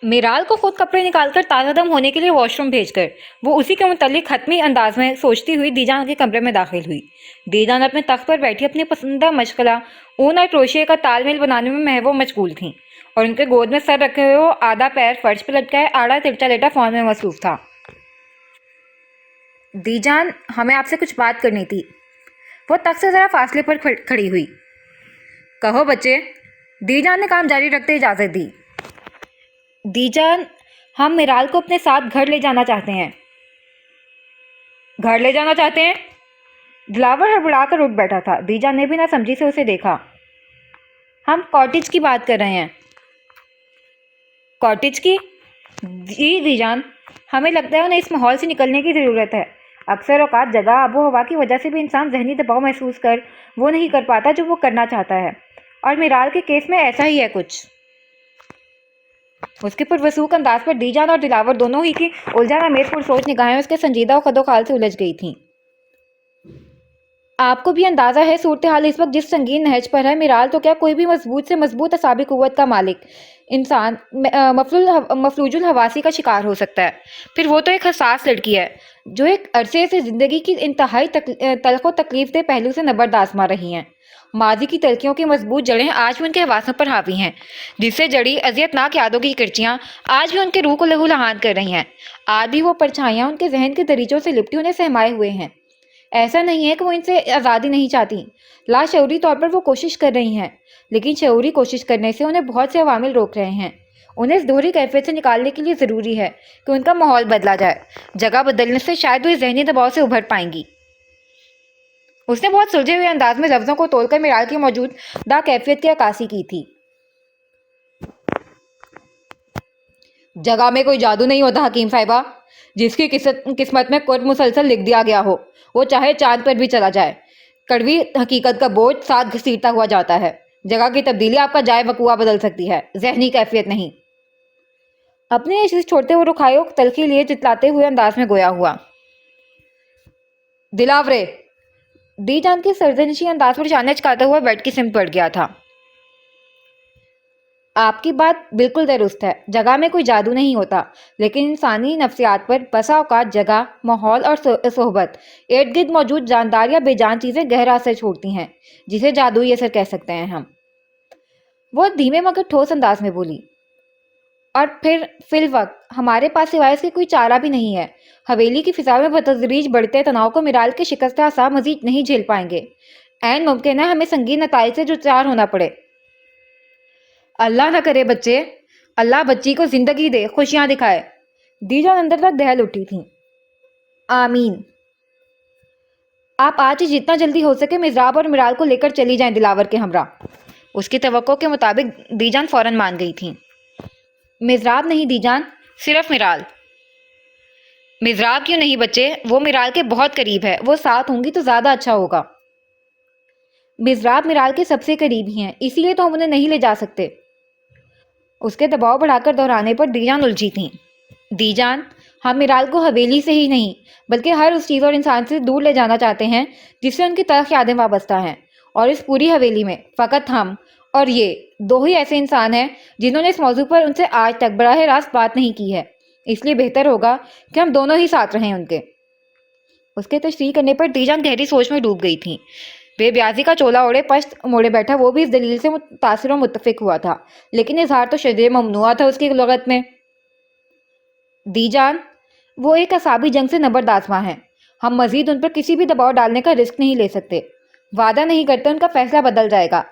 میرال کو خود کپڑے نکال کر تازہ دم ہونے کے لیے واش روم بھیج کر وہ اسی کے متعلق حتمی انداز میں سوچتی ہوئی دیجان کے کمرے میں داخل ہوئی۔ دیجان اپنے تخت پر بیٹھی اپنی پسندیدہ مشغلہ اون اور کروشیے کا تال میل بنانے میں محو مشغول تھیں، اور ان کے گود میں سر رکھے ہوئے وہ آدھا پیر فرش پہ لٹکائے آڑا ترچا لیٹا فون میں مصروف تھا۔ دیجان، ہمیں آپ سے کچھ بات کرنی تھی۔ وہ تخت سے ذرا فاصلے پر کھڑی ہوئی۔ کہو بچے، دیجان نے کام جاری رکھتے اجازت دی۔ دیجان، ہم میرال کو اپنے ساتھ گھر لے جانا چاہتے ہیں۔ گھر لے جانا چاہتے ہیں؟ دلاور ہڑبڑا کر اٹھ بیٹھا تھا۔ دیجان نے بھی نہ سمجھی سے اسے دیکھا۔ ہم کاٹیج کی بات کر رہے ہیں۔ کاٹیج کی؟ جی دیجان، ہمیں لگتا ہے انہیں اس ماحول سے نکلنے کی ضرورت ہے۔ اکثر اوقات جگہ آب و ہوا کی وجہ سے بھی انسان ذہنی دباؤ محسوس کر وہ نہیں کر پاتا جو وہ کرنا چاہتا ہے، اور میرال کے کیس میں ایسا ہی ہے کچھ۔ اس کے پروسوک انداز پر دیجان اور دلاور دونوں ہی کی الجھن آمیز پرسوچ نگاہیں اس کے سنجیدہ و خدوخال سے الجھ گئی تھیں۔ آپ کو بھی اندازہ ہے صورتحال اس وقت جس سنگین نہج پر ہے۔ میرال تو کیا، کوئی بھی مضبوط سے مضبوط اعصابی قوت کا مالک انسان مفلوج الحواسی کا شکار ہو سکتا ہے۔ پھر وہ تو ایک حساس لڑکی ہے جو ایک عرصے سے زندگی کی انتہائی تلخ و تکلیف دہ پہلو سے نبرد آزما رہی ہیں۔ ماضی کی تلخیوں کی مضبوط جڑیں آج بھی ان کے حواسوں پر حاوی ہیں، جس سے جڑی اذیتناک یادوں کی کرچیاں آج بھی ان کے روح کو لہو لہان کر رہی ہیں۔ آج بھی وہ پرچھائیاں ان کے ذہن کے دریچوں سے لپٹی انہیں سہمائے ہوئے ہیں۔ ایسا نہیں ہے کہ وہ ان سے آزادی نہیں چاہتی، لاشعوری طور پر وہ کوشش کر رہی ہیں، لیکن شعوری کوشش کرنے سے انہیں بہت سے عوامل روک رہے ہیں۔ انہیں اس دوہری کیفیت سے نکالنے کے لیے ضروری ہے کہ ان کا ماحول بدلا جائے۔ جگہ بدلنے سے شاید وہ اس ذہنی دباؤ سے ابھر پائیں گی۔ اس نے بہت سلجھے ہوئے انداز میں لفظوں کو تول کر میرال کی موجودہ کیفیت کی عکاسی کی تھی۔ جگہ میں کوئی جادو نہیں ہوتا حکیم صاحبہ، جس کی قسمت میں قرب مسلسل لکھ دیا گیا ہو وہ چاہے چاند پر بھی چلا جائے۔ کڑوی حقیقت کا بوجھ ساتھ گھسیٹتا ہوا جاتا ہے۔ جگہ کی تبدیلی آپ کا جائے وقوع بدل سکتی ہے، ذہنی کیفیت نہیں۔ اپنے اس چھوڑتے ہوئے رخائیوں تلخی لیے جتلاتے ہوئے انداز میں گویا ہوا۔ دلاورے، دیجان کے سرزنشی انداز پر شانے چکاتا ہوا بیڈ کی سمت بڑھ گیا تھا۔ آپ کی بات بالکل درست ہے، جگہ میں کوئی جادو نہیں ہوتا، لیکن انسانی نفسیات پر بسا اوقات جگہ، ماحول اور صحبت، ارد گرد موجود جاندار یا بے جان چیزیں گہرا اثر چھوڑتی ہیں، جسے جادوئی اثر کہہ سکتے ہیں ہم۔ وہ دھیمے مگر ٹھوس انداز میں بولی۔ اور پھر فی الوقت ہمارے پاس سوائے اس کے کوئی چارہ بھی نہیں ہے۔ حویلی کی فضا میں بتدریج بڑھتے تناؤ کو میرال کے شکستہ اعصاب مزید نہیں جھیل پائیں گے۔ عین ممکن ہے ہمیں سنگین نتائج سے دوچار ہونا پڑے۔ اللہ نہ کرے بچے، اللہ بچی کو زندگی دے، خوشیاں دکھائے۔ دیجان اندر تک دہل اٹھی تھیں۔ آمین۔ آپ آج ہی جتنا جلدی ہو سکے مزراب اور میرال کو لے کر چلی جائیں دلاور کے ہمراہ۔ اس کی توقع کے مطابق دیجان فوراً مان گئی تھیں۔ مزراب نہیں دیجان، صرف میرال۔ مزراب کیوں نہیں بچے، وہ میرال کے بہت قریب ہے، وہ ساتھ ہوں گی تو زیادہ اچھا ہوگا۔ مزراب میرال کے سب سے قریب ہی ہیں، اسی لیے تو ہم انہیں نہیں لے جا سکتے۔ اس کے دباؤ بڑھا کر دہرانے پر دیجان الجھی تھیں۔ دیجان، ہم میرال کو حویلی سے ہی نہیں بلکہ ہر اس چیز اور انسان سے دور لے جانا چاہتے ہیں جس سے ان کی تلخ یادیں وابستہ ہیں، اور اس پوری حویلی میں فقط ہم اور یہ دو ہی ایسے انسان ہیں جنہوں نے اس موضوع پر ان سے آج تک براہ راست بات نہیں کی ہے، اس لیے بہتر ہوگا کہ ہم دونوں ہی ساتھ رہیں ان کے۔ اس کے تشریح کرنے پر دیجان گہری سوچ میں ڈوب گئی تھیں۔ بے بیازی کا چولا اوڑے پشت موڑے بیٹھا وہ بھی اس دلیل سے متاثر و متفق ہوا تھا، لیکن اظہار تو شدید ممنوع تھا اس کی لغت میں۔ دیجان، وہ ایک اعصابی جنگ سے نبرد آزما ہے، ہم مزید ان پر کسی بھی دباؤ ڈالنے کا رسک نہیں لے سکتے۔ وعدہ نہیں کرتے ان کا فیصلہ بدل جائے گا،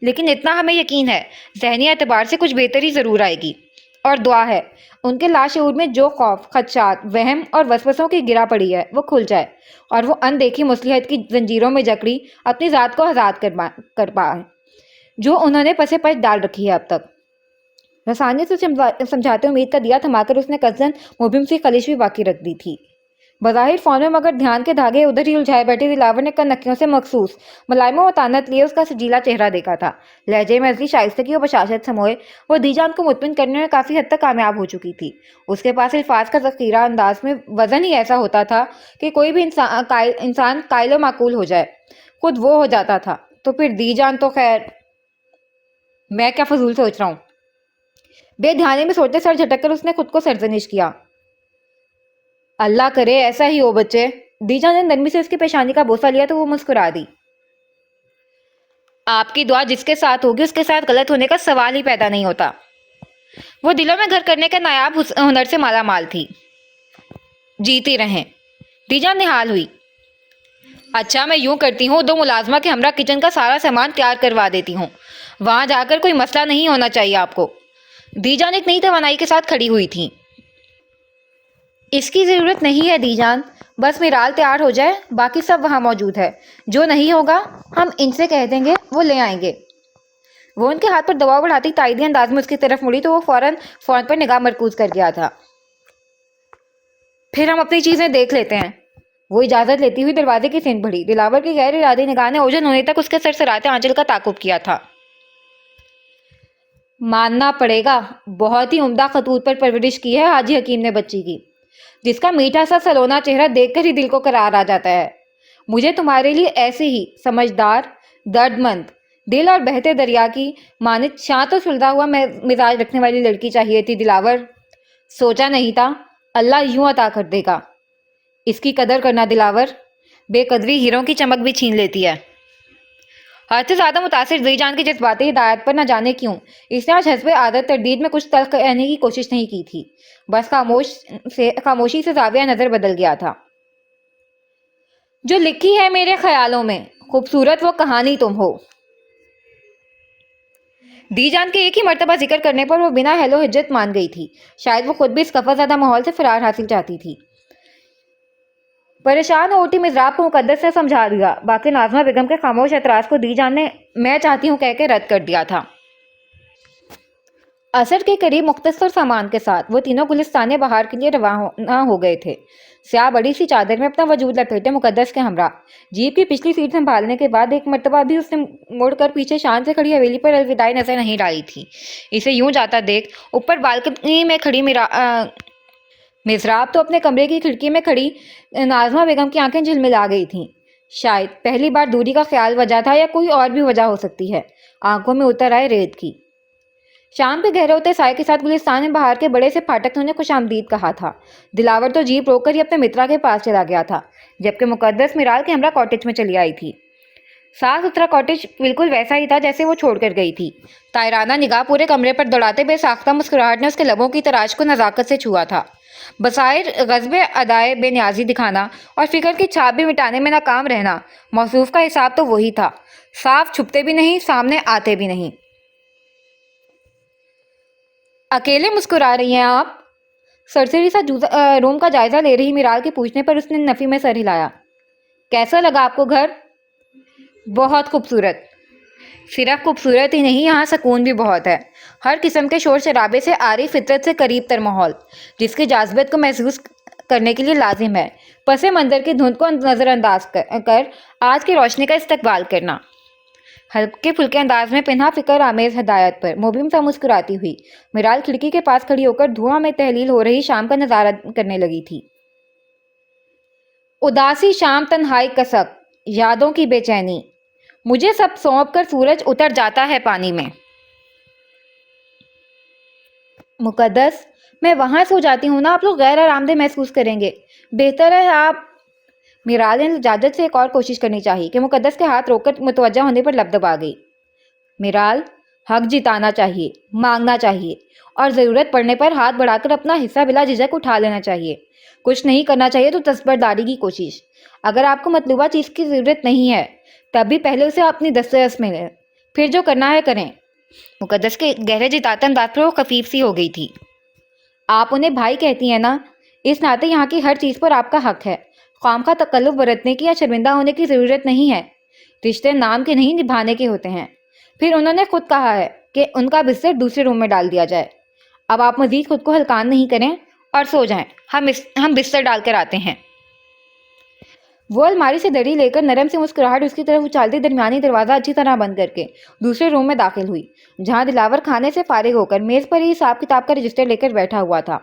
لیکن اتنا ہمیں یقین ہے ذہنی اعتبار سے کچھ بہتری ضرور آئے گی، اور دعا ہے ان کے لاشعور میں جو خوف، خدشات، وہم اور وسوسوں کی گرا پڑی ہے وہ کھل جائے، اور وہ اندیکھی مصلحت کی زنجیروں میں جکڑی اپنی ذات کو آزاد کر پائے جو انہوں نے پسے پش ڈال رکھی ہے اب تک۔ رسانی سے سمجھاتے امید کا دیا تھما کر اس نے قصداً مبہم سی خلش بھی باقی رکھ دی تھی۔ بظاہر فون میں مگر دھیان کے دھاگے ادھر ہی الجھائے بیٹھے دلاور نے کنکیوں سے مخصوص ملائم و متانت لیے اس کا سجیلا چہرہ دیکھا تھا۔ لہجے میں اصلی شائستگی و بشاشت سموئے وہ دیجان کو مطمئن کرنے میں کافی حد تک کامیاب ہو چکی تھی۔ اس کے پاس الفاظ کا ذخیرہ انداز میں وزن ہی ایسا ہوتا تھا کہ کوئی بھی انسان قائل و معقول ہو جائے، خود وہ ہو جاتا تھا۔ تو پھر دیجان تو خیر، میں کیا فضول سوچ رہا ہوں۔ بے دھیانی میں سوچتے سر جھٹک کر اس نے خود کو سرزنش کیا۔ اللہ کرے ایسا ہی ہو بچے۔ دیجا نے نرمی سے اس کی پیشانی کا بوسہ لیا تو وہ مسکرا دی۔ آپ کی دعا جس کے ساتھ ہوگی اس کے ساتھ غلط ہونے کا سوال ہی پیدا نہیں ہوتا۔ وہ دلوں میں گھر کرنے کے نایاب ہنر سے مالا مال تھی۔ جیتی رہیں۔ دیجا نہال ہوئی۔ اچھا میں یوں کرتی ہوں، 2 ملازمہ کے ہمراہ کچن کا سارا سامان تیار کروا دیتی ہوں، وہاں جا کر کوئی مسئلہ نہیں ہونا چاہیے آپ کو۔ دیجان ایک نئی توانائی کے ساتھ کھڑی ہوئی تھی۔ اس کی ضرورت نہیں ہے دیجان، بس میرال تیار ہو جائے، باقی سب وہاں موجود ہے، جو نہیں ہوگا ہم ان سے کہہ دیں گے وہ لے آئیں گے۔ وہ ان کے ہاتھ پر دباؤ بڑھاتی تائیدی انداز میں اس کی طرف مڑی تو وہ فوراً فون پر نگاہ مرکوز کر گیا تھا۔ پھر ہم اپنی چیزیں دیکھ لیتے ہیں۔ وہ اجازت لیتی ہوئی دروازے کی سمت بڑھی۔ دلاور کی غیر ارادی نگاہ نے اوجھل ہونے تک اس کے سرسراتے آنچل کا تعاقب کیا تھا۔ ماننا پڑے گا، بہت ہی عمدہ خطوط پر پرورش کی ہے حاجی حکیم نے بچی کی، جس کا میٹھا سا سلونا چہرہ دیکھ کر ہی دل کو قرار آ جاتا ہے۔ مجھے تمہارے لیے ایسے ہی سمجھدار، درد مند دل اور بہتے دریا کی مانند شانت و سلجھا ہوا مزاج رکھنے والی لڑکی چاہیے تھی دلاور۔ سوچا نہیں تھا اللہ یوں عطا کر دے گا۔ اس کی قدر کرنا دلاور، بے قدری ہیروں کی چمک بھی چھین لیتی ہے۔ حد سے زیادہ متاثر دیجان کی جذباتی ہدایت پر نہ جانے کیوں اس نے آج حسب عادت تردید میں کچھ تلخ کہنے کی کوشش نہیں کی تھی، بس خاموشی سے زاویہ نظر بدل گیا تھا۔ جو لکھی ہے میرے خیالوں میں، خوبصورت وہ کہانی تم ہو۔ دیجان کے ایک ہی مرتبہ ذکر کرنے پر وہ بنا ہیلو حجت مان گئی تھی۔ شاید وہ خود بھی اس خفا زدہ ماحول سے فرار حاصل چاہتی تھی۔ پریشان ہو اٹھی مضراب کو مقدس سے سمجھا دیا، باقی ناظمہ بیگم کے خاموش اعتراض کو دیجان نے میں چاہتی ہوں کہہ کے رد کر دیا تھا۔ عصر کے قریب مختصر سامان کے ساتھ وہ تینوں گلستان بہار کے لیے روانہ ہو گئے تھے۔ سیاہ بڑی سی چادر میں اپنا وجود لپیٹے مقدس کے ہمراہ جیپ کی پچھلی سیٹ سنبھالنے کے بعد ایک مرتبہ بھی اس نے مڑ کر پیچھے شان سے کھڑی حویلی پر الوداعی نظر نہیں ڈالی تھی۔ اسے یوں جاتا دیکھ اوپر بالکنی میں کھڑی مضراب تو اپنے کمرے کی کھڑکی میں کھڑی ناظمہ بیگم کی آنکھیں جھلملا گئی تھیں۔ شاید پہلی بار دوری کا خیال وجہ تھا یا کوئی اور بھی وجہ ہو سکتی ہے۔ آنکھوں میں اتر آئے ریت کی۔ شام کے گہرے ہوتے سائے کے ساتھ گلستان بہار کے بڑے سے پھاٹک نے انہیں خوش آمدید کہا تھا۔ دلاور تو جیپ روک کر ہی اپنے مترا کے پاس چلا گیا تھا، جبکہ مقدس میرال کے ہمراہ کاٹیج میں چلی آئی تھی۔ صاف ستھرا کاٹیج بالکل ویسا ہی تھا جیسے وہ چھوڑ کر گئی تھی۔ طائرانہ نگاہ پورے کمرے پر دوڑاتے بے ساختہ مسکراہٹ نے اس کے لبوں کی تراش کو نزاکت سے چھوا تھا۔ بظاہر غضب ادائے بے نیازی دکھانا اور فکر کی چھاپ بھی مٹانے میں ناکام رہنا، موصوف کا حساب تو وہی تھا، صاف چھپتے بھی نہیں، سامنے آتے بھی نہیں۔ اکیلے مسکرا رہی ہیں آپ؟ سرسری سا روم کا جائزہ لے رہی میرال کے پوچھنے پر اس نے نفی میں سر ہلایا۔ کیسا لگا آپ کو گھر؟ بہت خوبصورت۔ صرف خوبصورت ہی نہیں، یہاں سکون بھی بہت ہے۔ ہر قسم کے شور شرابے سے عاری، فطرت سے قریب تر ماحول، جس کی جاذبیت کو محسوس کرنے کے لیے لازم ہے پس منظر کی دھند کو نظر انداز کر آج کی روشنی کا استقبال کرنا۔ ہلکے پھلکے انداز میں پنہا فکر آمیز ہدایت پر مبہم سا مسکراتی ہوئی میرال کھڑکی کے پاس کھڑی ہو کر دھواں میں تحلیل ہو رہی شام کا نظارہ کرنے لگی تھی۔ اداسی شام، تنہائی، کسک، یادوں کی بے چینی، مجھے سب سونپ کر سورج اتر جاتا ہے پانی میں۔ مقدس، میں وہاں سو جاتی ہوں نا، آپ لوگ غیر آرام دہ محسوس کریں گے، بہتر ہے آپ۔ میرال نے لجاجت سے ایک اور کوشش کرنی چاہی کہ مقدس کے ہاتھ روک کر متوجہ ہونے پر لب دبا گئی۔ میرال، حق جتانا چاہیے، مانگنا چاہیے، اور ضرورت پڑنے پر ہاتھ بڑھا کر اپنا حصہ بلا جھجک اٹھا لینا چاہیے۔ کچھ نہیں کرنا چاہیے تو دستبرداری کی کوشش۔ اگر آپ کو مطلوبہ چیز کی ضرورت نہیں ہے تب بھی پہلے اسے اپنی دسترس میں لیں، پھر جو کرنا ہے کریں۔ مقدس کے گہرے جتاتے انداز پر وہ خفیف سی ہو گئی تھی۔ آپ انہیں بھائی کہتی ہیں نا، اس ناطے یہاں کی ہر چیز پر آپ کا حق ہے، خواہ تکلف برتنے کی یا شرمندہ ہونے کی ضرورت نہیں ہے۔ رشتے نام کے نہیں نبھانے کے ہوتے ہیں۔ پھر انہوں نے خود کہا ہے کہ ان کا بستر دوسرے روم میں ڈال دیا جائے۔ اب آپ مزید خود کو ہلکان نہیں کریں اور سو جائیں، ہم بستر ڈال کر آتے ہیں۔ وہ الماری سے دری لے کر نرم سے مسکراہٹ اس کی طرف اچالتی درمیانی دروازہ اچھی طرح بند کر کے دوسرے روم میں داخل ہوئی، جہاں دلاور کھانے سے فارغ ہو کر میز پر ہی حساب کتاب کا رجسٹر لے کر بیٹھا ہوا تھا۔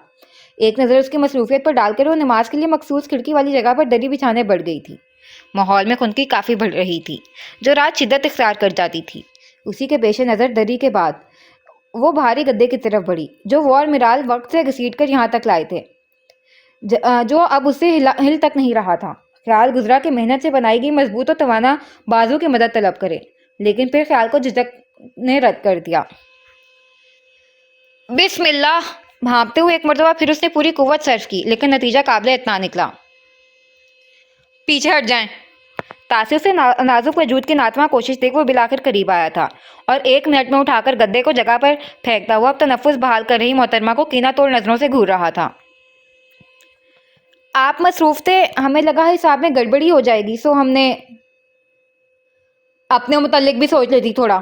ایک نظر اس کی مصروفیت پر ڈال کر وہ نماز کے لیے مخصوص کھڑکی والی جگہ پر دری بچھانے بڑھ گئی تھی۔ ماحول میں خنکی کافی بڑھ رہی تھی، جو رات شدت اختیار کر جاتی تھی۔ اسی کے پیش نظر دری کے بعد وہ بھاری گدے کی طرف بڑھی جو وہ اور میرال وقت سے گھسیٹ کر یہاں تک لائے تھے، جو اب اس سے ہل تک نہیں رہا تھا۔ خیال گزرا کہ محنت سے بنائی گئی مضبوط اور توانا بازو کی مدد طلب کرے، لیکن پھر خیال کو جھجک نے رد کر دیا۔ بسم اللہ بھانپتے ہوئے ایک مرتبہ پھر اس نے پوری قوت صرف کی، لیکن نتیجہ قابل اطمینان نکلا۔ پیچھے ہٹ جائیں۔ تاثر سے نازک وجود کی ناتواں کوشش دیکھ وہ بالآخر قریب آیا تھا اور 1 منٹ میں اٹھا کر گدے کو جگہ پر پھینکتا ہوا اب تنفس بحال کر رہی محترمہ کو کینہ توڑ نظروں سے گھور رہا تھا۔ آپ مصروف تھے، ہمیں لگا حساب میں گڑبڑی ہو جائے گی، سو ہم نے اپنے متعلق بھی سوچ لیتی تھوڑا۔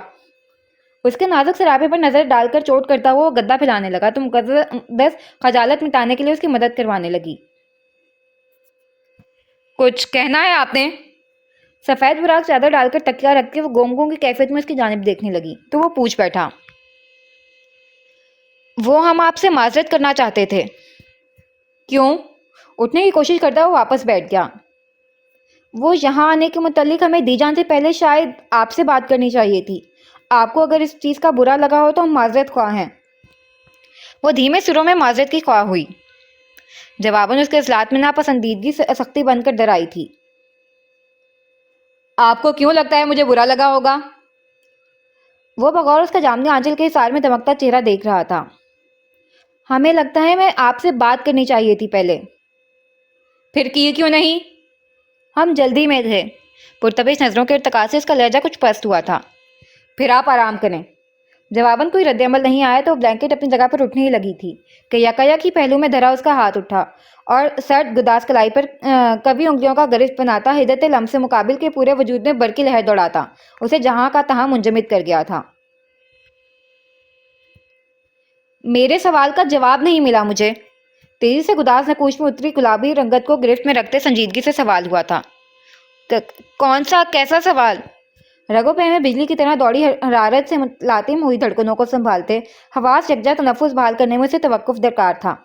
اس کے نازک سراپے پر نظر ڈال کر چوٹ کرتا ہوا وہ گدا پھیلانے لگا تو مقدس خجالت مٹانے کے لیے اس کی مدد کروانے لگی۔ کچھ کہنا ہے آپ نے؟ سفید براق چادر ڈال کر تکیہ رکھ کے وہ گونگوں کی کیفیت میں اس کی جانب دیکھنے لگی تو وہ پوچھ بیٹھا، وہ ہم آپ سے معذرت کرنا چاہتے تھے۔ کیوں؟ اٹھنے کی کوشش کرتا وہ واپس بیٹھ گیا۔ وہ یہاں آنے کے متعلق ہمیں دی جان سے پہلے شاید آپ سے بات کرنی چاہیے تھی۔ آپ کو اگر اس چیز کا برا لگا ہو تو ہم معذرت خواہ ہیں۔ وہ دھیمے سروں میں معذرت کی خواہ ہوئی۔ جواباً اس کے اصلاحات میں ناپسندیدگی سختی بن کر در آئی تھی۔ آپ کو کیوں لگتا ہے مجھے برا لگا ہوگا؟ وہ بغور اس کا جامنی آنچل کے حصار میں دمکتا چہرہ دیکھ رہا تھا۔ ہمیں لگتا ہے میں آپ سے بات کرنی چاہیے تھی پہلے۔ پھر کی کیوں نہیں؟ ہم جلدی میں تھے۔ پرتپش نظروں کے ارتقاء سے اس کا لہجہ کچھ پست ہوا تھا۔ پھر آپ آرام کریں۔ جواباً کوئی رد عمل نہیں آیا تو بلینکٹ اپنی جگہ پر اٹھنے ہی لگی تھی کہ یکایک ہی پہلو میں دھرا اس کا ہاتھ اٹھا اور سرد گداز کلائی پر کبھی انگلیوں کا گرفت بناتا حدت لمس سے مقابل کے پورے وجود میں برقی لہر دوڑاتا اسے جہاں کا تہاں منجمد کر گیا تھا۔ میرے سوال کا جواب نہیں ملا مجھے۔ تیزی سے گداز نکوش میں اتری گلابی رنگت کو گرفت میں رکھتے سنجیدگی سے سوال ہوا تھا۔ کون سا کیسا سوال؟ رگوں پہ میں بجلی کی طرح دوڑی حرارت سے متلاطم ہوئی دھڑکنوں کو سنبھالتے حواس یکجا تنفس بحال کرنے میں اسے توقف درکار تھا۔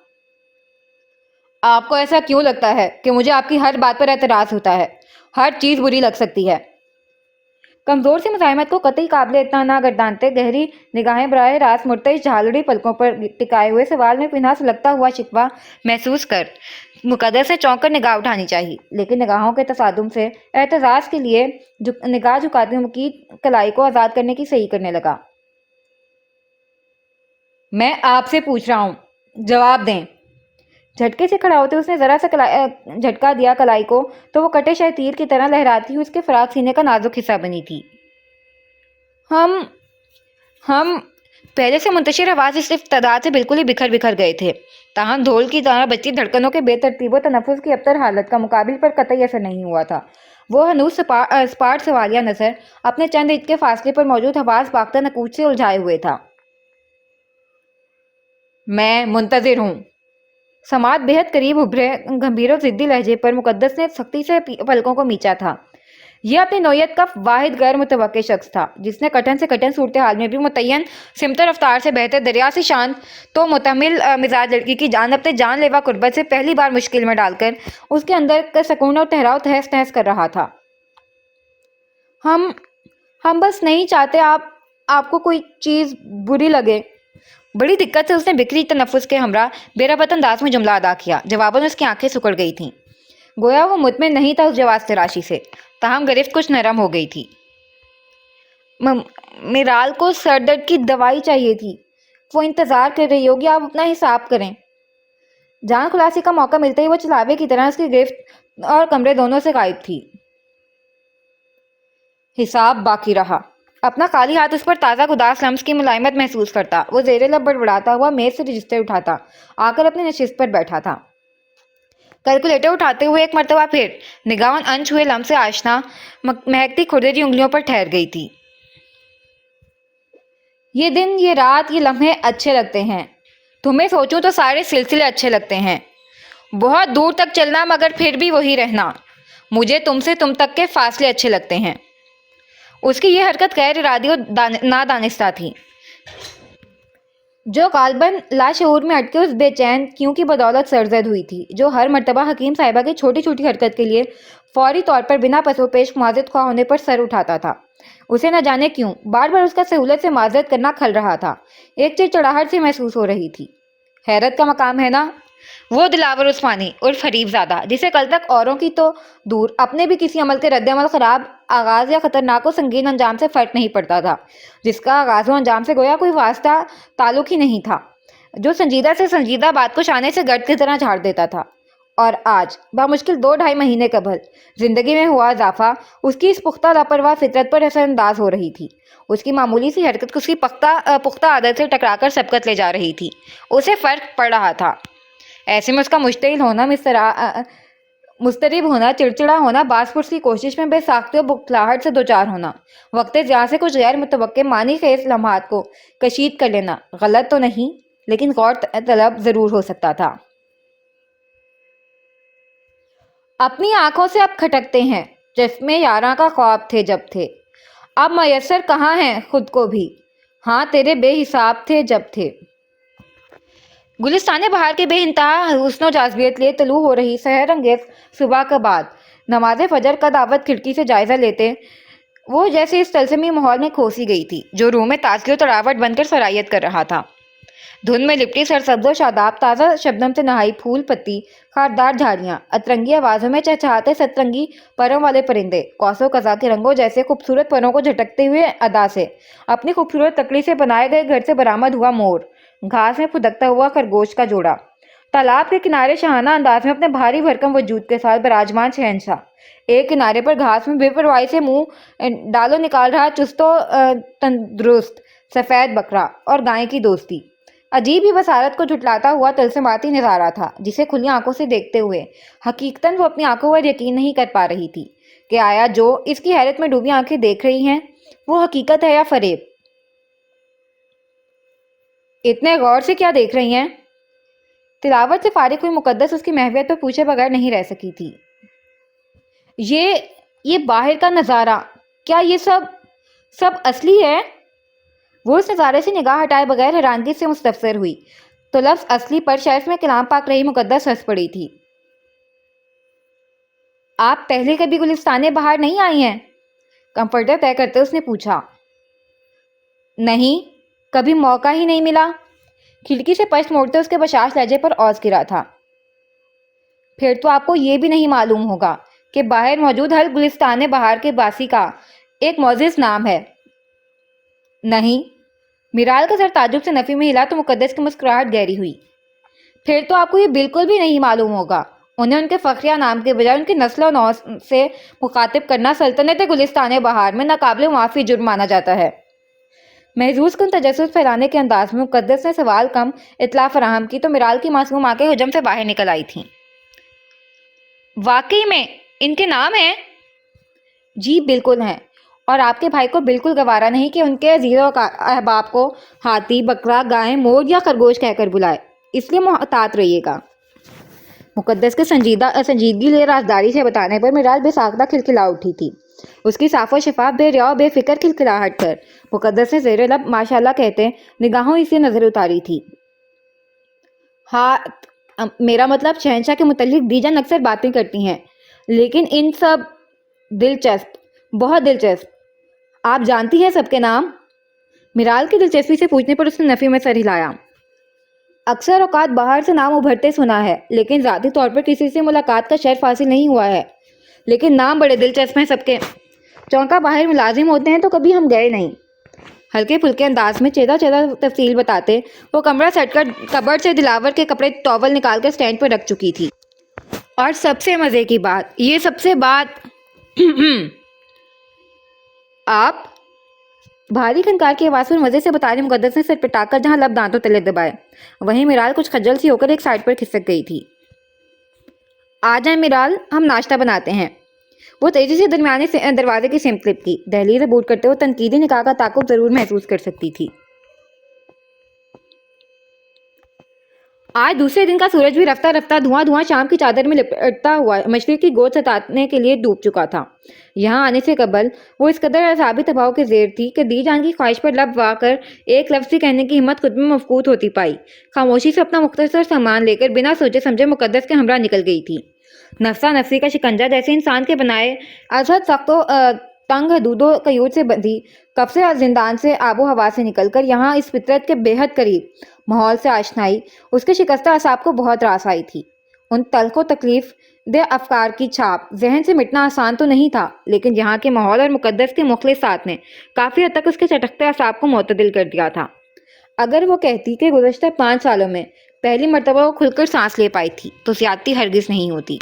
آپ کو ایسا کیوں لگتا ہے کہ مجھے آپ کی ہر بات پر اعتراض ہوتا ہے؟ ہر چیز بری لگ سکتی ہے۔ کمزور سی مزاحمت کو قطعی قابل اتنا نہ گردانتے گہری نگاہیں براہ راست مرتعش جھالڑی پلکوں پر ٹکائے ہوئے سوال میں پنہاں سلگتا ہوا شکوہ محسوس کر مقدس نے چونک کر نگاہ اٹھانی چاہی، لیکن نگاہوں کے تصادم سے اعتزاز کے لیے نگاہ جھکاتے مقید کلائی کو آزاد کرنے کی صحیح کرنے لگا۔ میں آپ سے پوچھ رہا ہوں، جواب دیں۔ جھٹکے سے کھڑا ہوتے اس نے ذرا سا جھٹکا دیا کلائی کو تو وہ کٹے شہ تیر کی طرح لہراتی ہوئی اس کے فراق سینے کا نازک حصہ بنی تھی۔ ہم پہلے سے منتشر آواز اس ابتداء سے بالکل ہی بکھر گئے تھے، تاہم دھول کی طرح بجتی دھڑکنوں کے بے ترتیب و تنفس کی ابتر حالت کا مقابل پر قطعی اثر نہیں ہوا تھا۔ وہ ہنوز سپاٹ سوالیہ نظر اپنے چند انچ کے فاصلے پر موجود حواس باختہ نکوچ سے الجھائے ہوئے تھا۔ میں منتظر ہوں۔ سماعت بہت قریب ابھرے گمبھیر و ضدی لہجے پر مقدس نے سختی سے پلکوں کو میچا تھا۔ یہ اپنی نوعیت کا واحد غیر متوقع شخص تھا جس نے کٹھن سے کٹھن صورتحال میں بھی متعین سمت و رفتار سے بہتر دریا سے شانت تو متحمل مزاج لڑکی کی جان اپنے جان لیوا قربت سے پہلی بار مشکل میں ڈال کر اس کے اندر کا سکون اور ٹھہراؤ تہس نہس کر رہا تھا۔ ہم بس نہیں چاہتے آپ کو کوئی چیز بری لگے۔ بڑی دقت سے اس نے بکھری تنفس کے ہمراہ بے ربط انداز میں جملہ ادا کیا۔ جواباً اس کی آنکھیں سکڑ گئی تھیں، گویا وہ مطمئن نہیں تھا اس جواز تراشی سے، تاہم گرفت کچھ نرم ہو گئی تھی۔ میرال کو سر درد کی دوائی چاہیے تھی، وہ انتظار کر رہی ہوگی، آپ اپنا حساب کریں۔ جان خلاصی کا موقع ملتے ہی وہ چلاوے کی طرح اس کی گرفت اور کمرے دونوں سے غائب تھی۔ حساب باقی رہا۔ اپنا خالی ہاتھ اس پر تازہ گداز لمس کی ملائمت محسوس کرتا وہ زیر لب بڑبڑاتا ہوا میز سے رجسٹر اٹھاتا آ کر اپنی نشست پر بیٹھا تھا۔ کیلکولیٹر اٹھاتے ہوئے ایک مرتبہ پھر نگاہن انچ ہوئے لمس سے آشنا مہکتی کھردری انگلیوں پر ٹھہر گئی تھی۔ یہ دن، یہ رات، یہ لمحے اچھے لگتے ہیں۔ تمہیں سوچوں تو سارے سلسلے اچھے لگتے ہیں۔ بہت دور تک چلنا مگر پھر بھی وہی رہنا۔ مجھے تم سے تم تک کے فاصلے اچھے لگتے ہیں۔ اس کی یہ حرکت غیر ارادی و نادانستہ تھی۔ جو غالباً لاشعور میں اٹکے اس بے چین کیوں کی بدولت سرزد ہوئی تھی، جو ہر مرتبہ حکیم صاحبہ کی چھوٹی چھوٹی حرکت کے لیے فوری طور پر بنا پس و پیش معذرت خواہ ہونے پر سر اٹھاتا تھا۔ اسے نہ جانے کیوں بار بار اس کا سہولت سے معذرت کرنا کھل رہا تھا، ایک چڑچڑاہٹ سی محسوس ہو رہی تھی۔ حیرت کا مقام ہے نا، وہ دلاور عثمانی اور فریب زادہ، جسے کل تک اوروں کی تو دور اپنے بھی کسی عمل کے رد عمل خراب آغاز یا خطرناک و سنگین انجام سے فرق نہیں پڑتا تھا، جس کا آغاز و انجام سے گویا کوئی واسطہ تعلق ہی نہیں تھا، جو سنجیدہ سے سنجیدہ بات کو شانے سے گرد کی طرح جھاڑ دیتا تھا۔ اور آج بامشکل 2 ڈھائی مہینے قبل زندگی میں ہوا اضافہ اس کی اس پختہ لاپرواہ فطرت پر اثر انداز ہو رہی تھی۔ اس کی معمولی سی حرکت اس کی پختہ عادت سے ٹکرا کر سبقت لے جا رہی تھی۔ اسے فرق پڑ رہا تھا۔ ایسے میں اس کا مشتعل ہونا، مضطرب ہونا، چڑچڑا ہونا، باز پرس کی کوشش میں بے ساختی و بکھلاہٹ سے دوچار ہونا، وقت ضیاء سے کچھ غیر متوقع معنی خیز لمحات کو کشید کر لینا غلط تو نہیں لیکن غور طلب ضرور ہو سکتا تھا۔ اپنی آنکھوں سے اب کھٹکتے ہیں چشمے یاراں کا خواب تھے جب تھے، اب میسر کہاں ہیں خود کو بھی، ہاں تیرے بے حساب تھے جب تھے۔ گلستان بہار کے بے انتہا حسن و جاذبیت لیے طلوع ہو رہی سحر انگیز صبح کے بعد نماز فجر کا دعوت کھڑکی سے جائزہ لیتے وہ جیسے اس طلسمی ماحول میں کھوسی گئی تھی جو روح میں تازگی و تراوٹ بن کر سرایت کر رہا تھا۔ دھند میں لپٹی سرسبز و شاداب تازہ شبنم سے نہائی پھول پتی خاردار جھاڑیاں، اترنگی آوازوں میں چہچہاتے سترنگی پروں والے پرندے، قوس و قزح کے رنگوں جیسے خوبصورت پروں کو جھٹکتے ہوئے ادا سے اپنی خوبصورت لکڑی سے بنائے گئے گھر سے برآمد ہوا مور، گھاس میں پھدکتا ہوا خرگوش کا جوڑا، تالاب کے کنارے شاہانہ انداز میں اپنے بھاری بھرکم وجود کے ساتھ براجمان شہنشاہ، ایک کنارے پر گھاس میں بے پرواہی سے منہ ڈالو نکال رہا چست و تندرست سفید بکرا، اور گائے کی دوستی، عجیب ہی بصارت کو جھٹلاتا ہوا طلسماتی نظارہ تھا جسے کھلی آنکھوں سے دیکھتے ہوئے حقیقتاً وہ اپنی آنکھوں پر یقین نہیں کر پا رہی تھی کہ آیا جو اس کی حیرت میں ڈوبی آنکھیں دیکھ رہی ہیں وہ حقیقت ہے یا فریب۔ اتنے غور سے کیا دیکھ رہی ہیں؟ تلاوت سے فارغ ہوئی مقدس اس کی محویت پر پوچھے بغیر نہیں رہ سکی تھی۔ یہ باہر کا نظارہ، کیا یہ سب اصلی ہے؟ وہ اس نظارے سے نگاہ ہٹائے بغیر حیرانگی سے مستفسر ہوئی تو لفظ اصلی پر شیلف میں کلام پاک رہی مقدس ہنس پڑی تھی۔ آپ پہلے کبھی گلستان بہار نہیں آئی ہیں؟ کمفرٹر طے کرتے اس نے پوچھا۔ نہیں، کبھی موقع ہی نہیں ملا۔ کھڑکی سے پشت موڑتے اس کے بشاش لہجے پر اوز گرا تھا۔ پھر تو آپ کو یہ بھی نہیں معلوم ہوگا کہ باہر موجود ہر گلستان بہار کے باسی کا ایک معزز نام ہے۔ نہیں، میرال کا سر تعجب سے نفی میں ہلا تو مقدس کی مسکراہٹ گہری ہوئی۔ پھر تو آپ کو یہ بالکل بھی نہیں معلوم ہوگا۔ انہیں ان کے فخریہ نام کے بجائے ان کی نسل و نوع سے مخاطب کرنا سلطنت گلستان بہار میں ناقابل معافی جرم مانا جاتا ہے۔ محظوظ کن تجسس پھیلانے کے انداز میں مقدس نے سوال کم اطلاع فراہم کی تو میرال کی معصوم آنکھیں حجم سے باہر نکل آئی تھیں۔ واقعی میں ان کے نام ہیں؟ جی بالکل ہیں، اور آپ کے بھائی کو بالکل گوارا نہیں کہ ان کے عزیز و احباب کو ہاتھی، بکرا، گائے، مور یا خرگوش کہہ کر بلائے، اس لیے محتاط رہیے گا۔ مقدس کے سنجیدگی لے رازداری سے بتانے پر میرال بے ساختہ کھلکھلا اٹھی تھی۔ اس کی صاف و شفاف بے ریا و بے فکر کھلکھلاہٹ پر مقدس نے زیر لب ماشاءاللہ کہتے نگاہوں اسے نظر اتاری تھی۔ ہاں، میرا مطلب شہنشاہ کے متعلق دی جان اکثر باتیں کرتی ہیں، لیکن ان سب دلچسپ، بہت دلچسپ۔ آپ جانتی ہیں سب کے نام؟ میرال کی دلچسپی سے پوچھنے پر اس نے نفی میں سر ہلایا۔ اکثر اوقات باہر سے نام ابھرتے سنا ہے، لیکن ذاتی طور پر کسی سے ملاقات کا شرف حاصل نہیں ہوا ہے، لیکن نام بڑے دلچسپ ہیں سب کے۔ چونکہ باہر ملازم ہوتے ہیں تو کبھی ہم گئے نہیں۔ ہلکے پھلکے انداز میں چیدہ تفصیل بتاتے وہ کمرہ سٹ کر کبرڈ سے دلاور کے کپڑے ٹاول نکال کر سٹینڈ پر رکھ چکی تھی۔ اور سب سے مزے کی بات، یہ سب سے بات آپ بھاری کھنکار کی آواز پر مزے سے بتا رہی مقدس نے سر پٹا کر جہاں لب دانتوں تلے دبائے وہیں میرال کچھ خجل سی ہو کر ایک سائڈ پر کھسک گئی تھی۔ آ جائیں میرال، ہم ناشتہ بناتے ہیں۔ وہ تیزی سے درمیانے دروازے کی سمت لپکی، دہلیز عبور کرتے ہوئے تنقیدی نگاہ کا تعاقب ضرور محسوس کر سکتی تھی۔ آج دوسرے دن کا سورج بھی رفتہ رفتہ دھواں دھواں شام کی چادر میں لپٹتا ہوا مشرق کی گود ستانے کے لیے ڈوب چکا تھا۔ یہاں آنے سے قبل وہ اس قدر اعصابی دباؤ کے زیر تھی کہ دی جان کی خواہش پر لب وا کر ایک لفظ بھی کہنے کی ہمت خود میں مفقود ہوتی پائی۔ خاموشی سے اپنا مختصر سامان لے کر بنا سوچے سمجھے مقدس کے ہمراہ نکل گئی تھی۔ نفسا نفسی کا شکنجہ جیسے انسان کے بنائے ازحد سخت و تنگ حدود و قیود سے بندھی کب سے زندان سے آب و ہوا سے نکل کر یہاں اس فطرت کے بے حد قریب ماحول سے آشنائی اس کے شکستہ اعصاب کو بہت راس آئی تھی۔ ان تلخ و تکلیف دہ افکار کی چھاپ ذہن سے مٹنا آسان تو نہیں تھا، لیکن یہاں کے ماحول اور مقدس کے مخلص ساتھ نے کافی حد تک اس کے چٹکتے اعصاب کو معتدل کر دیا تھا۔ اگر وہ کہتی کہ گزشتہ 5 سالوں میں پہلی مرتبہ وہ کھل کر سانس لے پائی تھی تو زیادتی ہرگز نہیں ہوتی۔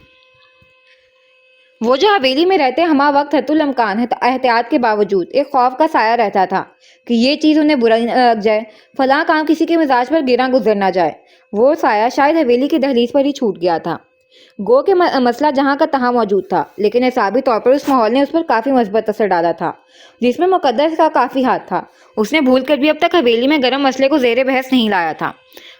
وہ جو حویلی میں رہتے ہمہ وقت حتی الامکان احتیاط کے باوجود ایک خوف کا سایہ رہتا تھا کہ یہ چیز انہیں برا نہ لگ جائے، فلاں کام کسی کے مزاج پر گراں گزر نہ جائے، وہ سایہ شاید حویلی کی دہلیز پر ہی چھوٹ گیا تھا۔ گو کہ مسئلہ جہاں کا تہاں موجود تھا، لیکن اعصابی طور پر اس ماحول نے اس پر کافی مثبت اثر ڈالا تھا جس میں مقدس کا کافی ہاتھ تھا۔ اس نے بھول کر بھی اب تک حویلی میں گرم مسئلے کو زیر بحث نہیں لایا تھا۔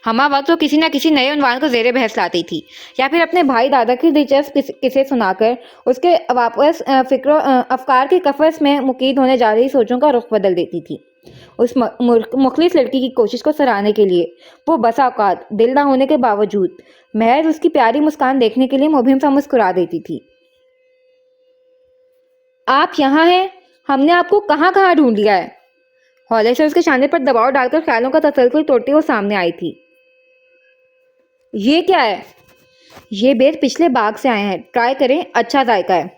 ہمہ وقت وہ کسی نہ کسی نئے عنوان کو زیر بحث لاتی تھی، یا پھر اپنے بھائی دادا کی دلچسپ قصے سنا کر اس کے واپس فکر و افکار کے قفس میں مقید ہونے جا رہی سوچوں کا رخ بدل دیتی تھی۔ اس مخلص لڑکی کی کوشش کو سراہنے کے لیے وہ بسا اوقات دل نہ ہونے کے باوجود محض اس کی پیاری مسکان دیکھنے کے لیے مبہم سا مسکرا دیتی تھی۔ آپ یہاں ہیں؟ ہم نے آپ کو کہاں کہاں ڈھونڈ لیا ہے۔ ہولے سے اس کے شانے پر دباؤ ڈال کر خیالوں کا تسلسل توڑتی وہ سامنے آئی تھی۔ یہ کیا ہے؟ یہ بیج پچھلے باغ سے آئے ہیں، ٹرائی کریں، اچھا ذائقہ ہے۔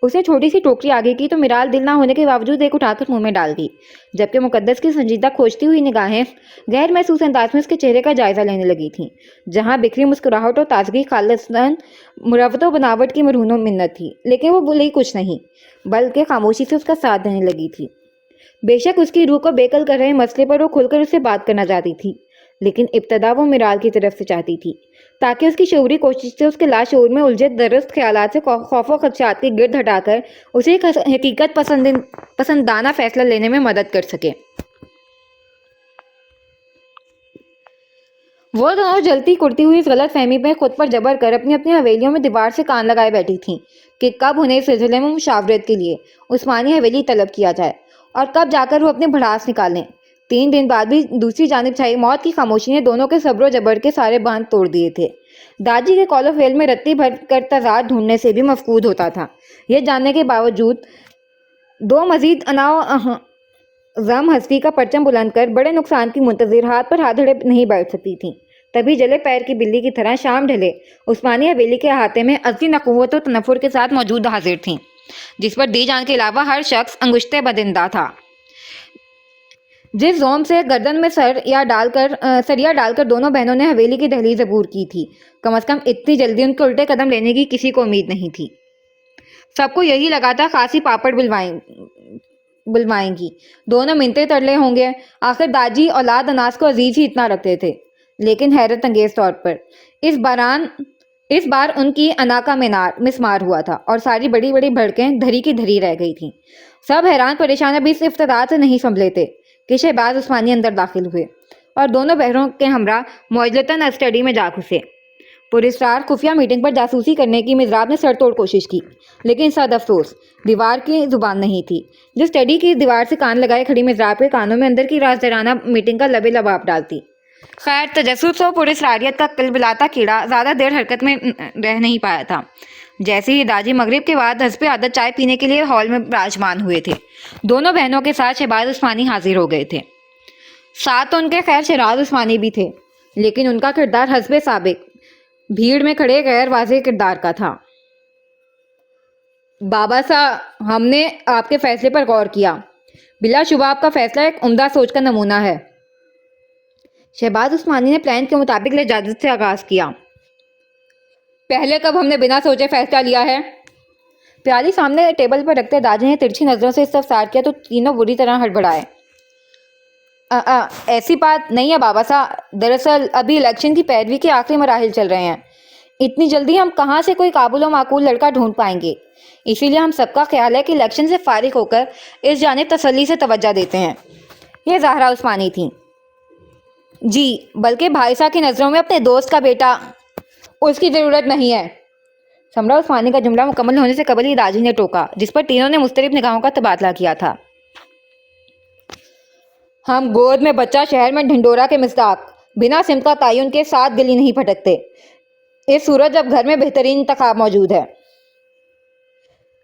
اسے چھوٹی سی ٹوکری آگے کی تو میرال دل نہ ہونے کے باوجود ایک اٹھا کر منہ میں ڈال دی، جبکہ مقدس کی سنجیدہ کھوجتی ہوئی نگاہیں غیر محسوس انداز میں اس کے چہرے کا جائزہ لینے لگی تھیں، جہاں بکھری مسکراہٹ اور تازگی خالصاً مروت و بناوٹ کی مرہون و منت تھی، لیکن وہ بولی کچھ نہیں بلکہ خاموشی سے اس کا ساتھ دینے لگی تھی۔ بے شک اس کی روح کو بےقل کر رہے مسئلے پر وہ کھل کر اس سے بات کرنا چاہتی تھی، لیکن ابتدا وہ میرال کی طرف سے چاہتی تھی تاکہ اس کی شعوری کوشش سے اس کے لاشعور میں الجھے درست خیالات سے خوف و خدشات کی گرد ہٹا کر اسے ایک حقیقت پسندانہ فیصلہ لینے میں مدد کر سکے۔ وہ دونوں جلتی کرتی ہوئی اس غلط فہمی میں خود پر جبر کر اپنی اپنی حویلیوں میں دیوار سے کان لگائے بیٹھی تھیں کہ کب انہیں اس سلسلے میں مشاورت کے لیے عثمانی حویلی طلب کیا جائے اور کب جا کر وہ اپنے بھڑاس نکالیں۔ 3 دن بعد بھی دوسری جانب چھائی موت کی خاموشی نے دونوں کے صبر و جبر کے سارے باندھ توڑ دیے تھے۔ داجی کے قول و فعل میں رتی بھر کر تضاد ڈھونڈنے سے بھی مفقود ہوتا تھا، یہ جاننے کے باوجود دو مزید انا و غم ہستی کا پرچم بلند کر بڑے نقصان کی منتظر ہاتھ پر ہاتھ دھڑے نہیں بیٹھ سکتی تھیں۔ تبھی جلے پیر کی بلی کی طرح شام ڈھلے عثمانی حویلی کے احاطے میں ازلی نخوت و تنفر کے ساتھ موجود حاضر تھیں، جس پر دی جان کے علاوہ ہر شخص انگشتے بدندہ تھا۔ جس زوم سے گردن میں سریا ڈال کر دونوں بہنوں نے حویلی کی دہلیز عبور کی تھی، کم از کم اتنی جلدی ان کے الٹے قدم لینے کی کسی کو امید نہیں تھی۔ سب کو یہی لگا تھا خاصی پاپڑ بلوائیں گی، دونوں منتے ترلے ہوں گے، آخر داجی اولاد اناس کو عزیز ہی اتنا رکھتے تھے۔ لیکن حیرت انگیز طور پر اس بار ان کی انا کا مینار مسمار ہوا تھا اور ساری بڑی بڑی بھڑکیں دھری کی دھری رہ گئی تھیں۔ سب حیران پریشان اب اس افتراء سے نہیں سنبھلے تھے کہ شہباز عثمانی اندر داخل ہوئے اور دونوں بہنوں کے ہمراہ معجزتاً اسٹڈی میں جا گھسے۔ پراسرار خفیہ میٹنگ پر جاسوسی کرنے کی مضراب نے سر توڑ کوشش کی، لیکن صد افسوس دیوار کی زبان نہیں تھی جو اسٹڈی کی دیوار سے کان لگائے کھڑی مضراب کے کانوں میں اندر کی رازدارانہ میٹنگ کا لبے لباب ڈالتی۔ خیر، تجسس و پراسراریت کا قلبلاتا کیڑا زیادہ دیر حرکت میں رہ نہیں پایا تھا۔ جیسے ہی داجی مغرب کے بعد حسب عادت چائے پینے کے لیے ہال میں براجمان ہوئے تھے، دونوں بہنوں کے ساتھ شہباز عثمانی حاضر ہو گئے تھے۔ ساتھ تو ان کے خیر شہراز عثمانی بھی تھے، لیکن ان کا کردار حسب سابق بھیڑ میں کھڑے غیر واضح کردار کا تھا۔ بابا صاحب، ہم نے آپ کے فیصلے پر غور کیا، بلا شبہ آپ کا فیصلہ ایک عمدہ سوچ کا نمونہ ہے۔ شہباز عثمانی نے پلان کے مطابق لجاجت سے آغاز کیا۔ پہلے کب ہم نے بنا سوچے فیصلہ لیا ہے؟ پیالی سامنے ٹیبل پر رکھتے داجی نے ترچھی نظروں سے استفسار کیا تو تینوں بری طرح ہڑبڑائے۔ ایسی بات نہیں ہے بابا صاحب، دراصل ابھی الیکشن کی پیروی کے آخری مراحل چل رہے ہیں، اتنی جلدی ہم کہاں سے کوئی قابل و معقول لڑکا ڈھونڈ پائیں گے، اسی لیے ہم سب کا خیال ہے کہ الیکشن سے فارغ ہو کر اس جانب تسلی سے توجہ دیتے ہیں۔ یہ زہرا عثمانی تھیں۔ جی، بلکہ بھائیسا کی نظروں میں اپنے دوست کا بیٹا اس کی ضرورت نہیں ہے۔ سمرا عثمانی کا جملہ مکمل ہونے سے قبل ہی داجی نے ٹوکا، جس پر تینوں نے مضطرب نگاہوں کا تبادلہ کیا تھا۔ ہم گود میں بچہ شہر میں ڈھنڈورا کے مصداق، بنا سمت کا تعین کے ساتھ گلی نہیں پھٹکتے، اس صورت جب گھر میں بہترین انتخاب موجود ہے۔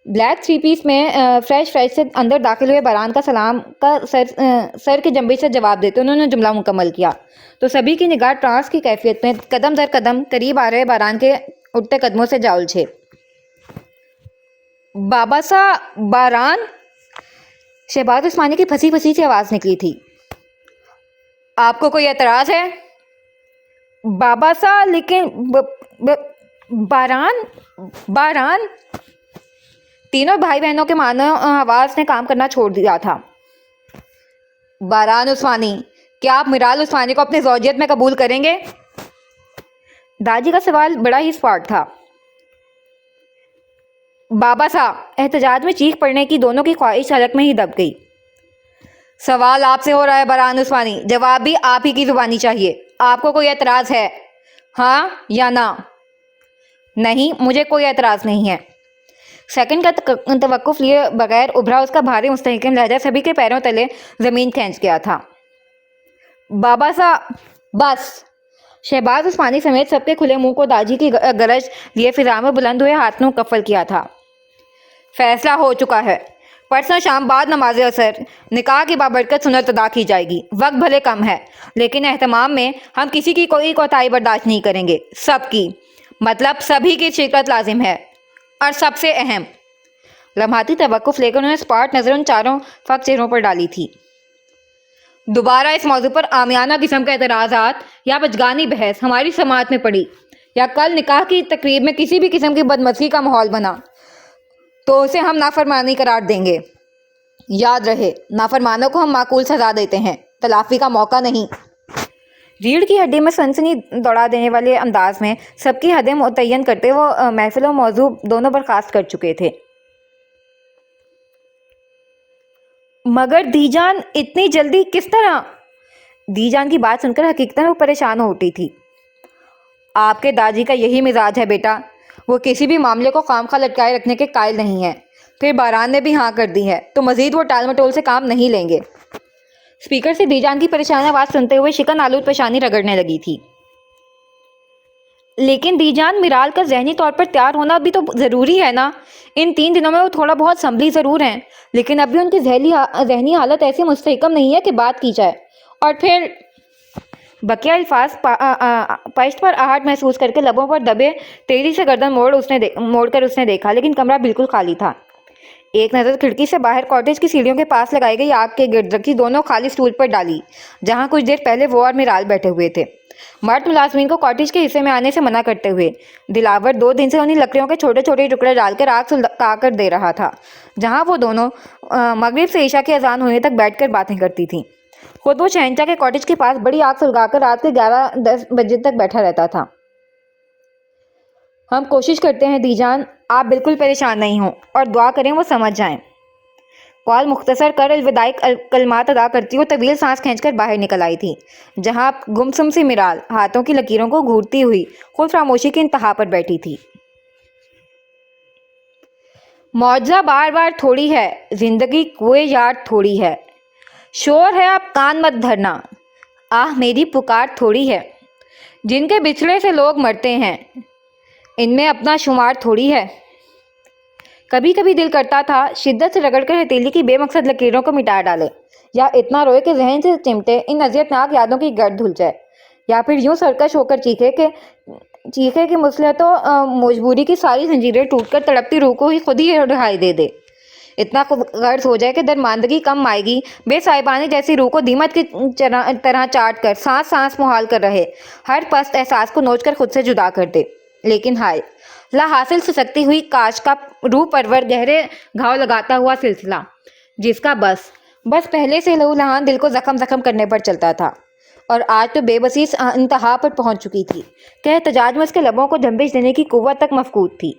بلیک تھری پیس میں فریش سے اندر داخل ہوئے باران کا سلام کا سر کی جنبش سے جواب دیتے انہوں نے جملہ مکمل کیا تو سبھی کی نگاہ ٹرانس کی کیفیت میں قدم در قدم قریب آ رہے باران کے اٹھتے قدموں سے جا الجھے۔ بابا سا باران، شہباز عثمانی کی پھنسی پھنسی سی آواز نکلی تھی۔ آپ کو کوئی اعتراض ہے؟ بابا سا لیکن باران تینوں بھائی بہنوں کے معنی آواز نے کام کرنا چھوڑ دیا تھا۔ باران عثمانی، کیا آپ میرال عثمانی کو اپنی زوجیت میں قبول کریں گے؟ داجی کا سوال بڑا ہی اسپاٹ تھا۔ بابا سا، احتجاج میں چیخ پڑنے کی دونوں کی خواہش حلق میں ہی دب گئی۔ سوال آپ سے ہو رہا ہے باران عثمانی، جواب بھی آپ ہی کی زبانی چاہیے۔ آپ کو کوئی اعتراض ہے؟ ہاں یا نہ؟ نہیں، مجھے کوئی اعتراض نہیں ہے۔ سیکنڈ کا توقف لیے بغیر ابھرا اس کا بھاری مستحکم لہجہ سبھی کے پیروں تلے زمین کھینچ گیا تھا۔ بابا سا، بس! شہباز عثمانی سمیت سب کے کھلے منہ کو داجی کی گرج لیے فضا میں بلند ہوئے ہاتھوں کفل کیا تھا۔ فیصلہ ہو چکا ہے، پرسوں شام بعد نماز عصر نکاح کی بابرکت سنت ادا کی جائے گی۔ وقت بھلے کم ہے لیکن اہتمام میں ہم کسی کی کوئی کوتاہی برداشت نہیں کریں گے۔ سب کی، مطلب سبھی کی شرکت لازم ہے، اور سب سے اہم۔ لمحاتی توقف لے کر انہوں نے اسپاٹ نظر ان چاروں فق چہروں پر ڈالی تھی۔ دوبارہ اس موضوع پر عامیانہ قسم کے اعتراضات یا بچگانی بحث ہماری سماعت میں پڑی یا کل نکاح کی تقریب میں کسی بھی قسم کی بدمزگی کا ماحول بنا تو اسے ہم نافرمانی قرار دیں گے۔ یاد رہے، نافرمانوں کو ہم معقول سزا دیتے ہیں، تلافی کا موقع نہیں۔ ریڑھ کی ہڈی میں سنسنی دوڑا دینے والے انداز میں سب کی حدیں متعین کرتے وہ محفل و موضوع دونوں برخاست کر چکے تھے۔ مگر دی جان، اتنی جلدی کس طرح؟ دی جان کی بات سن کر حقیقتاً وہ پریشان ہو اٹھی تھی۔ آپ کے داجی کا یہی مزاج ہے بیٹا، وہ کسی بھی معاملے کو خام خواہ لٹکائے رکھنے کے قائل نہیں ہے۔ پھر باران نے بھی ہاں کر دی ہے تو مزید وہ ٹال مٹول سے کام نہیں لیں گے۔ اسپیکر سے دی جان کی پریشان آواز سنتے ہوئے شکن آلود پیشانی رگڑنے لگی تھی۔ لیکن دی جان، میرال کا ذہنی طور پر تیار ہونا بھی تو ضروری ہے نا۔ ان 3 دنوں میں وہ تھوڑا بہت سنبھلی ضرور ہیں لیکن ابھی ان کی ذہنی حالت ایسی مستحکم نہیں ہے کہ بات کی جائے۔ اور پھر بقیہ الفاظ پشت پر آہٹ محسوس کر کے لبوں پر دبے تیزی سے گردن موڑ کر اس نے دیکھا، لیکن کمرہ بالکل خالی تھا۔ ایک نظر کھڑکی سے باہر کاٹیج کی سیڑھیوں کے پاس لگائی گئی آگ کے گرد رکھی دونوں خالی سٹول پر ڈالی جہاں کچھ دیر پہلے وہ اور میرال بیٹھے ہوئے تھے۔ مرد ملازمین کو کاٹیج کے حصے میں آنے سے منع کرتے ہوئے دلاور 2 دن سے انہیں لکڑیوں کے چھوٹے چھوٹے ٹکڑے ڈال کر آگ سلگا کر دے رہا تھا جہاں وہ دونوں مغرب سے عشاء کی اذان ہونے تک بیٹھ کر باتیں کرتی تھیں۔ خود وہ شہنشاہ کے کاٹیج کے پاس بڑی آگ سلگا کر رات کے 11-10 بجے تک بیٹھا رہتا تھا۔ ہم کوشش کرتے ہیں دی جان، آپ بالکل پریشان نہیں ہوں، اور دعا کریں وہ سمجھ جائیں۔ قول مختصر کر الوداعی کلمات ادا کرتی ہوئی طویل سانس کھینچ کر باہر نکل آئی تھی جہاں گمسم سی میرال ہاتھوں کی لکیروں کو گھورتی ہوئی خود فراموشی کی انتہا پر بیٹھی تھی۔ معجزہ بار بار تھوڑی ہے، زندگی کوئے یار تھوڑی ہے، شور ہے اب کان مت دھرنا، آہ میری پکار تھوڑی ہے، جن کے بچھڑے سے لوگ مرتے ہیں ان میں اپنا شمار تھوڑی ہے۔ کبھی کبھی دل کرتا تھا شدت سے رگڑ کر ہتھیلی کی بے مقصد لکیروں کو مٹا ڈالے، یا اتنا روئے کہ ذہن سے چمٹے ان اذیت ناک یادوں کی گرد دھل جائے، یا پھر یوں سرکش ہو کر چیخے کہ مصلحت و مجبوری کی ساری زنجیریں ٹوٹ کر تڑپتی روح کو ہی خود ہی رہائی دے دے، اتنا غرض ہو جائے کہ درماندگی کم آئے گی بے صاحبانی جیسی روح کو دیمت کی طرح چاٹ کر سانس سانس محال کر رہے ہر پست احساس کو نوچ کر خود سے جدا کر دے۔ لیکن ہائے، لا حاصل سسکتی ہوئی کاش کا روح پرور گہرے گھاؤ لگاتا ہوا سلسلہ جس کا بس پہلے سے لہو لہان دل کو زخم زخم کرنے پر چلتا تھا، اور آج تو بے بسی انتہا پر پہنچ چکی تھی کہ احتجاج میں اس کے لبوں کو جنبش دینے کی قوت تک مفقود تھی۔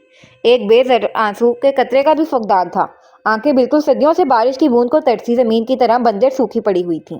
ایک بے زر آنسو کے قطرے کا بھی فقدان تھا، آنکھیں بالکل صدیوں سے بارش کی بوند کو ترسی زمین کی طرح بنجر سوکھی پڑی ہوئی تھیں۔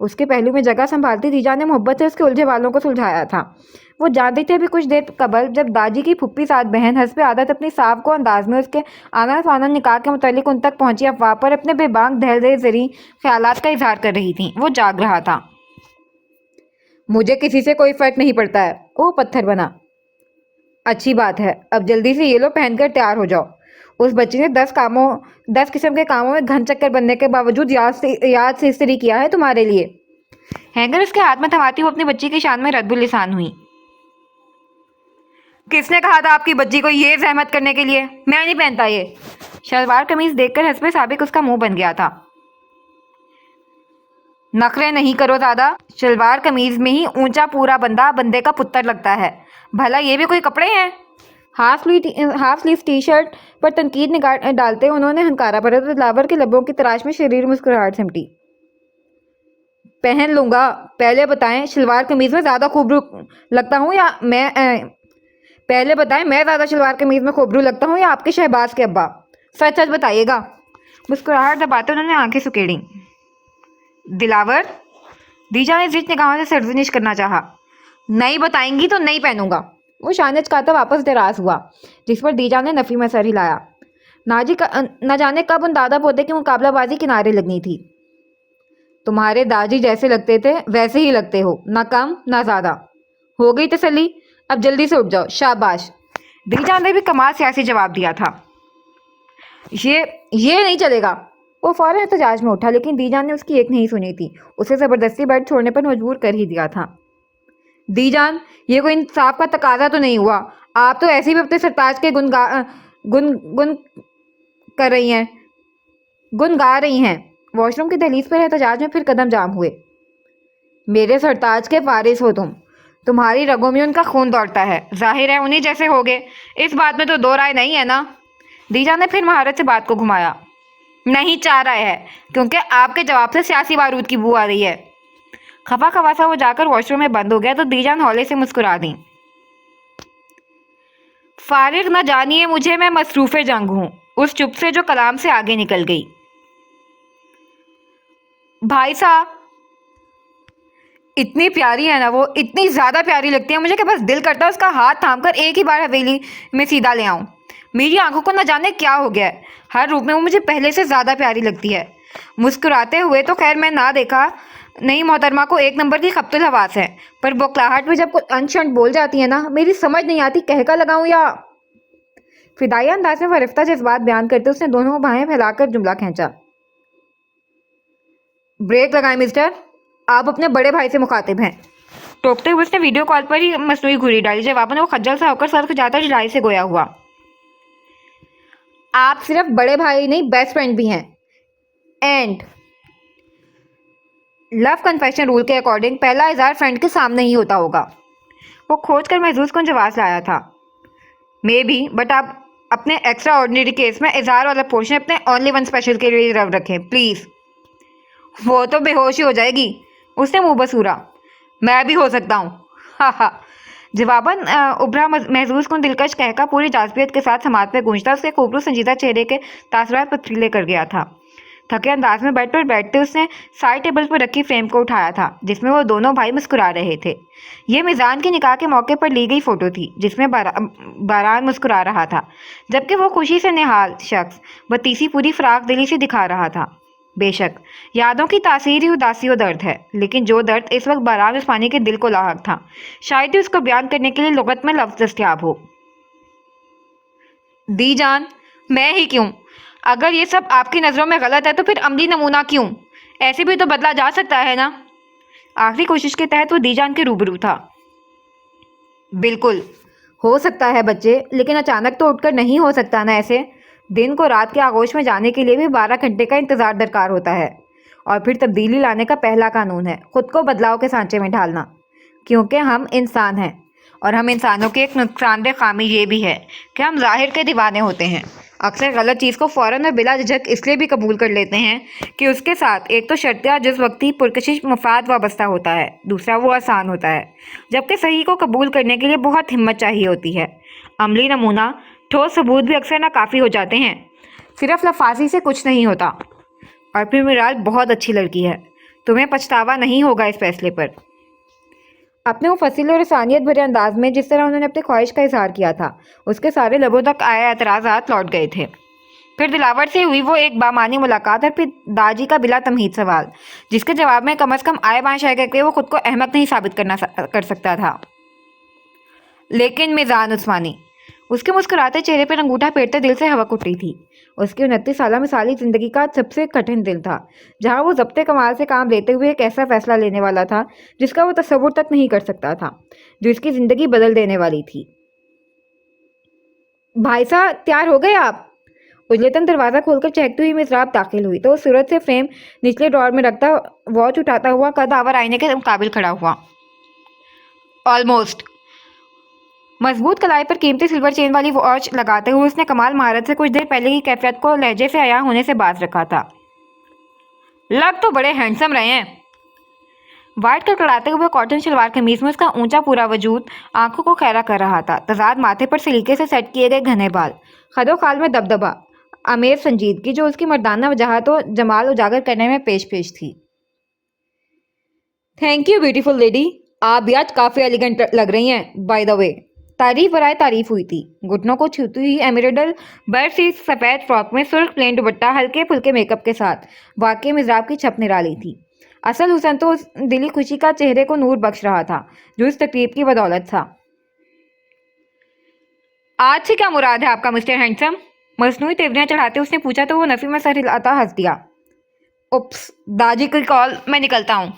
اس کے پہلو میں جگہ سنبھالتی دیجان نے محبت سے اس کے الجھے بالوں کو سلجھایا تھا۔ وہ جانتی تھی ابھی کچھ دیر قبل جب داجی کی پھپھی ساتھ بہن حسب عادت اپنی صاف کو انداز میں اس کے آنا فانا نکاح کے متعلق ان تک پہنچی افواہ پر اپنے بے بانگ دہل زریں خیالات کا اظہار کر رہی تھیں۔ وہ جاگ رہا تھا۔ مجھے کسی سے کوئی فرق نہیں پڑتا ہے، وہ پتھر بنا۔ اچھی بات ہے، اب جلدی سے یہ لو پہن کر تیار ہو جاؤ۔ اس بچی نے 10 قسم کے کاموں میں گھن چکر بننے کے باوجود یاد سے استری کیا ہے تمہارے لیے۔ ہینگر اس کے ہاتھ میں تھماتی وہ اپنی بچی کی شان میں رد السان ہوئی۔ کس نے کہا تھا آپ کی بچی کو یہ زحمت کرنے کے لیے؟ میں نہیں پہنتا یہ۔ شلوار قمیض دیکھ کر حسب سابق اس کا منہ بن گیا تھا۔ نخرے نہیں کرو زیادہ، شلوار قمیض میں ہی اونچا پورا بندہ بندے کا پتر لگتا ہے، بھلا یہ بھی کوئی کپڑے ہیں؟ ہاف سلیو ٹی شرٹ پر تنقید ڈالتے انہوں نے ہنکارا بھرا تو دلاور کے لبوں کی تراش میں شریر مسکراہٹ سمٹی۔ پہن لوں گا، پہلے بتائیں شلوار قمیض میں زیادہ خوبرو لگتا ہوں یا میں زیادہ شلوار قمیض میں خوبرو لگتا ہوں یا آپ کے شہباز کے ابا؟ سچ سچ بتائیے گا۔ مسکراہٹ دباتے انہوں نے آنکھیں سکیڑیں۔ دلاور، دیجا نے زچ نگاہوں سے سرزنش کرنا چاہا۔ نہیں بتائیں گی تو نہیں پہنوں گا۔ وہ شانے چکاتا واپس دراز ہوا، جس پر دیجا نے نفی میں سر ہلایا۔ نہ جانے کب ان دادا پوتے کی مقابلہ بازی کنارے لگنی تھی۔ تمہارے داجی جیسے لگتے تھے ویسے ہی لگتے ہو، نہ کم نہ زیادہ۔ ہو گئی تسلی، اب جلدی سے اٹھ جاؤ، شاباش۔ دیجا نے بھی کمال سیاسی جواب دیا تھا۔ یہ نہیں چلے گا۔ وہ فوراً احتجاج میں اٹھا، لیکن دیجان نے اس کی ایک نہیں سنی تھی، اسے زبردستی بیڈ چھوڑنے پر مجبور کر ہی دیا تھا۔ دیجان، یہ کوئی انصاف کا تقاضا تو نہیں ہوا، آپ تو ایسے بھی اپنے سرتاج کے گن گا رہی ہیں۔ واش روم کی دہلیز پر احتجاج میں پھر قدم جام ہوئے۔ میرے سرتاج کے وارث ہو تمہاری رگوں میں ان کا خون دوڑتا ہے، ظاہر ہے انہی جیسے ہوگے، اس بات میں تو دو رائے نہیں ہے نا۔ دیجان نے پھر مہارت سے بات کو گھمایا۔ نہیں، 4 رائے ہے، کیونکہ آپ کے جواب سے سیاسی بارود کی بو آ رہی ہے۔ خفا خفاسا وہ جا کر واش روم میں بند ہو گیا تو دیجان ہولے سے مسکرا دیں۔ فارغ نہ جانیے مجھے، میں مصروف جنگ ہوں، اس چپ سے جو کلام سے آگے نکل گئی۔ بھائی صاحب، اتنی پیاری ہے نا وہ، اتنی زیادہ پیاری لگتی ہے مجھے کہ بس دل کرتا ہے اس کا ہاتھ تھام کر ایک ہی بار حویلی میں سیدھا لے آؤں۔ میری آنکھوں کو نہ جانے کیا ہو گیا ہے، ہر روپ میں وہ مجھے پہلے سے زیادہ پیاری لگتی ہے۔ مسکراتے ہوئے تو خیر میں نہ دیکھا نہیں، محترمہ کو 1 نمبر کی خبط الحواس ہے، پر بوکھلاہٹ میں جب کوئی انشنٹ بول جاتی ہے نا، میری سمجھ نہیں آتی کہہ کا لگاؤں یا۔ فدائیہ انداز میں فرفتہ جذبات بیان کرتے اس نے دونوں بھائیں پھیلا کر جملہ کھینچا۔ بریک لگائیں مسٹر، آپ اپنے بڑے بھائی سے مخاطب ہیں۔ ٹوکتے ہوئے اس نے ویڈیو کال پر ہی مصنوعی گھڑی ڈالی۔ جواباً وہ خجل سا ہو کر سر کھجاتا جدائی سے گویا ہوا۔ آپ صرف بڑے بھائی نہیں، بیسٹ فرینڈ بھی ہیں۔ اینڈ لو کنفیشن رول کے اکارڈنگ پہلا اظہار فرینڈ کے سامنے ہی ہوتا ہوگا۔ وہ کھوج کر محظوظ کن جواز لایا تھا۔ میں بھی، بٹ آپ اپنے ایکسٹرا آرڈنری کیس میں اظہار والا پورشن اپنے اونلی ون اسپیشل کے لیے ریزرو رکھیں پلیز۔ وہ تو بے ہوش ہی ہو جائے گی، اس نے منہ بسورا۔ میں بھی ہو سکتا ہوں، ہاں ہاں۔ جواباً ابھرا محظوظ کن دلکش کہکا پوری جاذبیت کے ساتھ سماعت میں گونجتا اس کے خوبصورت سنجیدہ چہرے کے تاثرات پتھریلے کر گیا تھا۔ تھکے انداز میں بیڈ پر بیٹھتے اس نے سائڈ ٹیبل پر رکھی فریم کو اٹھایا تھا، جس میں وہ دونوں بھائی مسکرا رہے تھے۔ یہ میزان کے نکاح کے موقع پر لی گئی فوٹو تھی، جس میں باران مسکرا رہا تھا، جبکہ وہ خوشی سے نہال شخص بتیسی پوری فراق دلی سے دکھا رہا تھا۔ بے شک یادوں کی تاثیر ہی اداسی و درد ہے، لیکن جو درد اس وقت باران عثمانی کے دل کو لاحق تھا، شاید ہی اس کو بیان کرنے کے لیے لغت میں لفظ دستیاب ہو۔ دی جان، میں ہی کیوں؟ اگر یہ سب آپ کی نظروں میں غلط ہے تو پھر عملی نمونہ کیوں؟ ایسے بھی تو بدلا جا سکتا ہے نا۔ آخری کوشش کے تحت وہ دی جان کے روبرو تھا۔ بالکل ہو سکتا ہے بچے، لیکن اچانک تو اٹھ کر نہیں ہو سکتا نا ایسے۔ دن کو رات کے آغوش میں جانے کے لیے بھی 12 گھنٹے کا انتظار درکار ہوتا ہے، اور پھر تبدیلی لانے کا پہلا قانون ہے خود کو بدلاؤ کے سانچے میں ڈھالنا، کیونکہ ہم انسان ہیں، اور ہم انسانوں کی ایک نقصان دہ خامی یہ بھی ہے کہ ہم ظاہر کے دیوانے ہوتے ہیں۔ اکثر غلط چیز کو فوراً اور بلا جھجک اس لیے بھی قبول کر لیتے ہیں کہ اس کے ساتھ ایک تو شرطیہ جز وقتی پرکشش مفاد وابستہ ہوتا ہے، دوسرا وہ آسان ہوتا ہے، جبکہ صحیح کو قبول کرنے کے لیے بہت ہمت چاہیے ہوتی ہے۔ عملی نمونہ، ٹھوس ثبوت بھی اکثر ناکافی ہو جاتے ہیں، صرف لفاظی سے کچھ نہیں ہوتا۔ اور پھر میرال بہت اچھی لڑکی ہے، تمہیں پچھتاوا نہیں ہوگا اس فیصلے پر۔ اپنے مفصل اور انسانیت بھرے انداز میں جس طرح انہوں نے اپنی خواہش کا اظہار کیا تھا، اس کے سارے لبوں تک آئے اعتراضات لوٹ گئے تھے۔ پھر دلاور سے ہوئی وہ ایک بامعنی ملاقات، اور پھر داجی کا بلا تمہید سوال، جس کے جواب میں کم از کم آئے بائیں شے کر کے وہ خود کو احمق نہیں ثابت کر سکتا تھا۔ لیکن میزان عثمانی، اس کے مسکراتے چہرے پر انگوٹھا پھیرتے دل سے حوق اٹھ رہی تھی۔ اس کی 29 سالہ مثالی زندگی کا سب سے کٹھن دن تھا، جہاں وہ ضبط کمال سے کام لیتے ہوئے ایک ایسا فیصلہ لینے والا تھا جس کا وہ تصور تک نہیں کر سکتا تھا، جو اس کی زندگی بدل دینے والی تھی۔ بھائی صاحب، تیار ہو گئے آپ؟ اجلتاً دروازہ کھول کر چہکتی ہوئی مضراب داخل ہوئی تو وہ صورت سے فریم نچلے ڈرار میں رکھتا واچ اٹھاتا ہوا قد آور آئینے کے مقابل کھڑا ہوا۔ آلموسٹ۔ مضبوط کلائی پر قیمتی سلور چین والی واچ لگاتے ہوئے اس نے کمال مہارت سے کچھ دیر پہلے کی کیفیت کو لہجے سے عیاں ہونے سے باز رکھا تھا۔ لگ تو بڑے ہینڈسم رہے ہیں۔ وائٹ کڑکڑاتے ہوئے کاٹن شلوار قمیض میں اس کا اونچا پورا وجود آنکھوں کو خیرہ کر رہا تھا۔ تضاد ماتھے پر سلیقے سے سیٹ کیے گئے گھنے بال، خد و خال میں دبدبا، آمیز سنجیدگی جو اس کی مردانہ وجاہت و جمال اجاگر کرنے میں پیش تھی۔ تھینک یو بیوٹیفل لیڈی، آپ بھی آج کافی ایلیگنٹ لگ رہی ہیں۔ بائی دا وے، تعریف برائے تعریف ہوئی تھی۔ گھٹنوں کو چھوتی ہوئی ایمریڈل برف سی سفید فراک میں سرخ پلین دوپٹہ ہلکے پھلکے میک اپ کے ساتھ واقعی مضراب کی چھپ نرالی تھی۔ اصل حسن تو اس دلی خوشی کا چہرے کو نور بخش رہا تھا جو اس تقریب کی بدولت تھا۔ آج سے کیا مراد ہے آپ کا مسٹر ہینڈسم؟ مصنوعی تیوریاں چڑھاتے اس نے پوچھا تو وہ نفی میں سر ہلاتا ہنس دیا۔ اوپس، داجی کی کال، میں نکلتا ہوں۔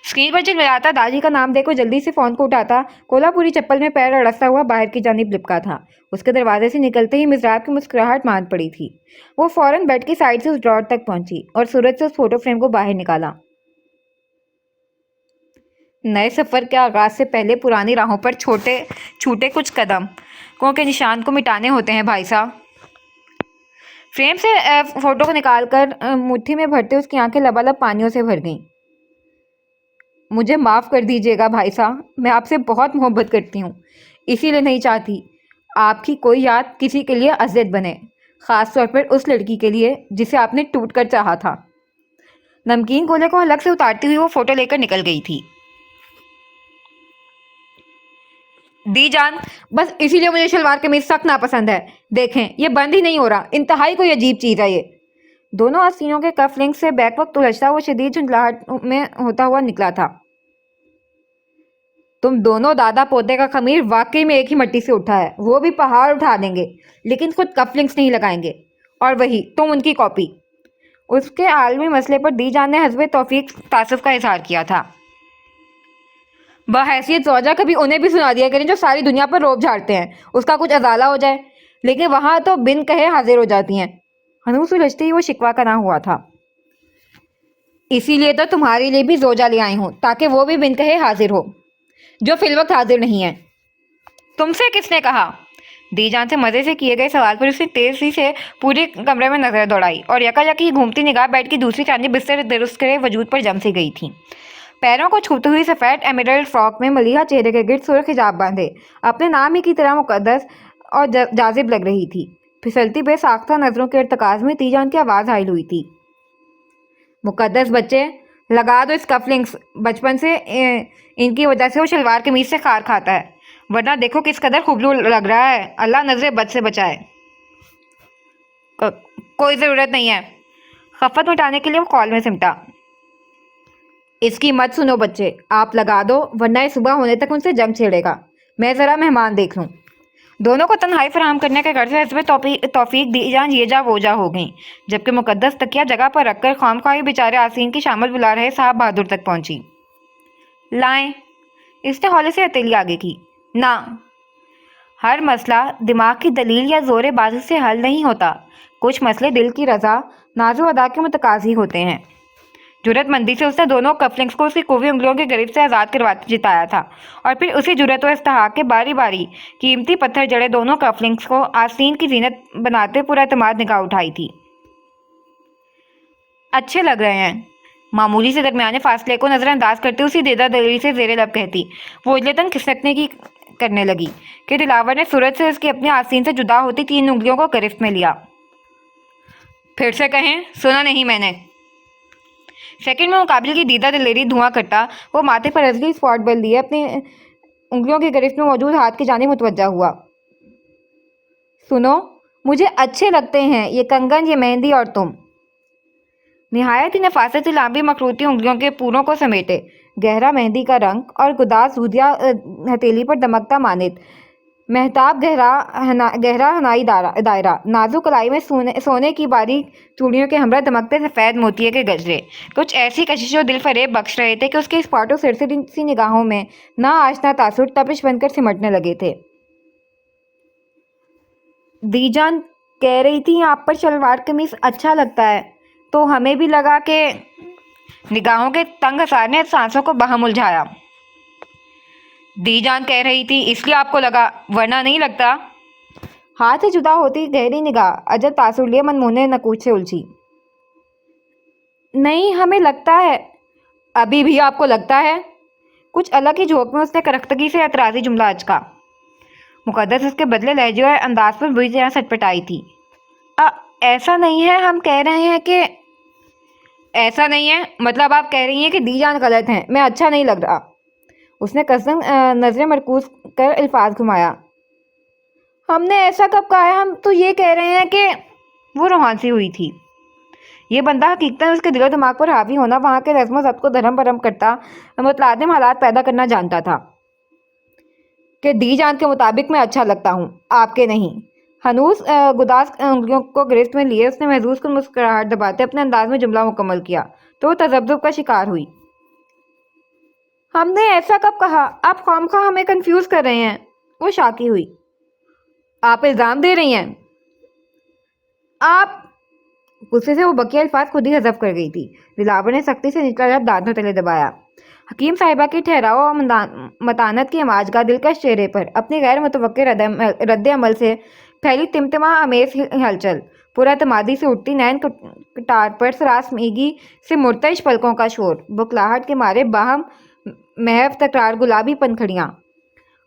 اسکرین پر چلملاتا داجی کا نام دیکھ وہ جلدی سے فون کو اٹھاتا کولہا پوری چپل میں پیر اڑستا ہوا باہر کی جانب لپکا تھا۔ اس کے دروازے سے نکلتے ہی مضراب کی مسکراہٹ مان پڑی تھی۔ وہ فوراً بیڈ کی سائڈ سے اس ڈرار تک پہنچی اور سورج سے اس فوٹو فریم کو باہر نکالا۔ نئے سفر کے آغاز سے پہلے پرانی راہوں پر چھوٹے کچھ قدم کے نشان کو مٹانے ہوتے ہیں بھائی صاحب۔ فریم سے فوٹو کو نکال کر مٹھی میں بھرتے اس کی آنکھیں لبالب پانیوں سے بھر گئیں۔ مجھے معاف کر دیجیے گا بھائی صاحب، میں آپ سے بہت محبت کرتی ہوں، اسی لیے نہیں چاہتی آپ کی کوئی یاد کسی کے لیے اذیت بنے، خاص طور پر اس لڑکی کے لیے جسے آپ نے ٹوٹ کر چاہا تھا۔ نمکین گولے کو حلق سے اتارتی ہوئی وہ فوٹو لے کر نکل گئی تھی۔ دی جان، بس اسی لیے مجھے شلوار قمیض سخت ناپسند ہے۔ دیکھیں، یہ بند ہی نہیں ہو رہا، انتہائی کوئی عجیب چیز ہے یہ۔ دونوں آستینوں کے کف لنک سے بیک وقت الجھتا وہ شدید جھنجھلاہٹ میں ہوتا ہوا نکلا تھا۔ تم دونوں دادا پوتے کا خمیر واقعی میں ایک ہی مٹی سے اٹھا ہے، وہ بھی پہاڑ اٹھا دیں گے لیکن خود کف لنکس نہیں لگائیں گے، اور وہی تم ان کی کاپی۔ اس کے عالمی مسئلے پر دی جان نے حسب توفیق تعصب کا اظہار کیا تھا۔ بحیثیت زوجہ کبھی انہیں بھی سنا دیا کریں جو ساری دنیا پر روب جھاڑتے ہیں، اس کا کچھ ازالہ ہو جائے، لیکن وہاں تو بن کہے حاضر ہو جاتی ہیں۔ ہنوز الجھتے ہی وہ شکوہ کرنا ہوا تھا۔ اسی لیے تو تمہارے لیے بھی زوجہ لے آئی ہوں تاکہ وہ بھی بن کہے حاضر ہو، جو فی الوقت حاضر نہیں ہے۔ تم سے کس نے کہا؟ دی جان سے مزے سے کیے گئے سوال پر اس نے تیزی سے پورے کمرے میں نظر دوڑائی اور یکایک گھومتی نگاہ بیڈ کی دوسری جانب بستر درست کرے وجود پر جم سی گئی تھی۔ پیروں کو چھوتی ہوئی سفید ایمریلڈ فراک میں ملیحہ چہرے کے گرد سرخ حجاب باندھے اپنے نام ہی کی طرح مقدس اور جاذب لگ رہی تھی۔ پھسلتی بے ساختہ نظروں کے ارتکاز میں دی جان کی آواز حائل ہوئی تھی۔ مقدس بچے، لگا دو اس کف لنکس، بچپن سے ان کی وجہ سے وہ شلوار قمیض سے خار کھاتا ہے، ورنہ دیکھو کس قدر خوبلو لگ رہا ہے، اللہ نظر بد سے بچائے۔ کوئی ضرورت نہیں ہے۔ خفت مٹانے کے لیے وہ کال میں سمٹا۔ اس کی مت سنو بچے، آپ لگا دو ورنہ یہ صبح ہونے تک ان سے جنگ چھیڑے گا، میں ذرا مہمان دیکھ لوں۔ دونوں کو تنہائی فراہم کرنے کے غرض سے حسب توفیق دی جان یہ جا وہ جا ہو گئیں، جبکہ مقدس تکیہ جگہ پر رکھ کر خواہ بیچارے آسین کی شامت بلا رہے صاحب بہادر تک پہنچی۔ لائیں، اس نے ہولے سے ہتھیلی آگے کی۔ نہ، ہر مسئلہ دماغ کی دلیل یا زور بازو سے حل نہیں ہوتا، کچھ مسئلے دل کی رضا، ناز و ادا کے متقاضی ہوتے ہیں۔ جرأت مندی سے اس نے دونوں کف لنکس کو اس کی کوہوی انگلیوں کے گرفت سے آزاد کرواتے جتایا تھا، اور پھر اسی جرأت و استحقاق کے باری باری قیمتی پتھر جڑے دونوں کف لنکس کو آستین کی زینت بناتے پورا اعتماد نگاہ اٹھائی تھی۔ اچھے لگ رہے ہیں، معمولی سے درمیانے فاصلے کو نظر انداز کرتے اسی دیدہ دلیل سے زیر لب کہتی۔ وہ اجلتاً کھسکنے کی کرنے لگی کہ دلاور نے سورج سے اس کی اپنی آستین سے جدا ہوتی 3 انگلیوں کو گرفت میں لیا۔ پھر سے کہیں، سنا نہیں میں نے۔ سیکنڈ میں مقابل کی دیدہ دلیری دھواں کرتا وہ ماتھے پر ازلی اسپاٹ بل لیے اپنی انگلیوں کی گرفت میں موجود ہاتھ کی جانب متوجہ ہوا۔ سنو، مجھے اچھے لگتے ہیں یہ کنگن، یہ مہندی اور تم۔ نہایت ہی نفاست سے لامبی مخروطی انگلیوں کے پوروں کو سمیٹے، گہرا مہندی کا رنگ اور گداز دودھیا ہتھیلی پر دمکتا مانند مہتاب، گہرا ہنائی دائرہ، نازک کلائی میں سونے کی باریک چوڑیوں کے ہمراہ دمکتے سفید موتیے کے گجرے، کچھ ایسی کشش و دل فریب بخش رہے تھے کہ اس کے اسپاٹ و سرسری سی نگاہوں میں نا آشنا تاثر تپش بن کر سمٹنے لگے تھے۔ دی جان کہہ رہی تھی آپ پر شلوار قمیص اچھا لگتا ہے، تو ہمیں بھی لگا کہ… نگاہوں کے تنگ حصار نے سانسوں کو بہم الجھایا۔ دی جان کہہ رہی تھی اس لیے آپ کو لگا، ورنہ نہیں لگتا۔ ہاتھ سے جدا ہوتی گہری نگاہ عجب تاثر لیے منمونے نکوچ سے الجھی۔ نہیں، ہمیں لگتا ہے۔ ابھی بھی آپ کو لگتا ہے؟ کچھ الگ ہی جھونک میں اس نے کرختگی سے اعتراضی جملہ اچکا۔ مقدس اس کے بدلے لہجے اور انداز پر بری طرح سٹپٹائی تھی۔ ایسا نہیں ہے، ہم کہہ رہے ہیں کہ… ایسا نہیں ہے؟ مطلب آپ کہہ رہی ہیں کہ دی جان غلط ہیں، میں اچھا نہیں لگ رہا۔ اس نے قصداً نظریں مرکوز کر الفاظ گھمایا۔ ہم نے ایسا کب کہا ہے؟ ہم تو یہ کہہ رہے ہیں کہ… وہ روحان سی ہوئی تھی۔ یہ بندہ حقیقتاً اس کے دل و دماغ پر حاوی ہونا، وہاں کے رسم و ضبط کو دھرم برہم کرتا متلاطم حالات پیدا کرنا جانتا تھا کہ دی جان کے مطابق میں اچھا لگتا ہوں، آپ کے نہیں۔ ہنوز گداز انگلیوں کو گرفت میں لیے اس نے محظوظ کن مسکراہٹ دباتے اپنے انداز میں جملہ مکمل کیا تو وہ تذبذب کا شکار ہوئی۔ ہم نے ایسا کب کہا؟ آپ خواہ ہمیں کنفیوز کر رہے ہیں۔ وہ شاکی ہوئی۔ آپ الزام دے رہی ہیں؟ آپ… غصے سے وہ بقیہ الفاظ خود ہی حذف کر گئی تھی۔ دلاور نے سختی سے نچلا لب دانتوں تلے دبایا۔ حکیم صاحبہ کی ٹھہراؤ اور متانت کی اماجگاہ دلکش چہرے پر اپنی غیر متوقع رد عمل سے پھیلی تمتمہ آمیز ہلچل، پر اعتمادی سے اٹھتی نین کٹار پر سراسمیگی سے مرتعش پلکوں کا شور، بکلاہٹ کے مارے باہم محو تکرار گلابی پنکھڑیاں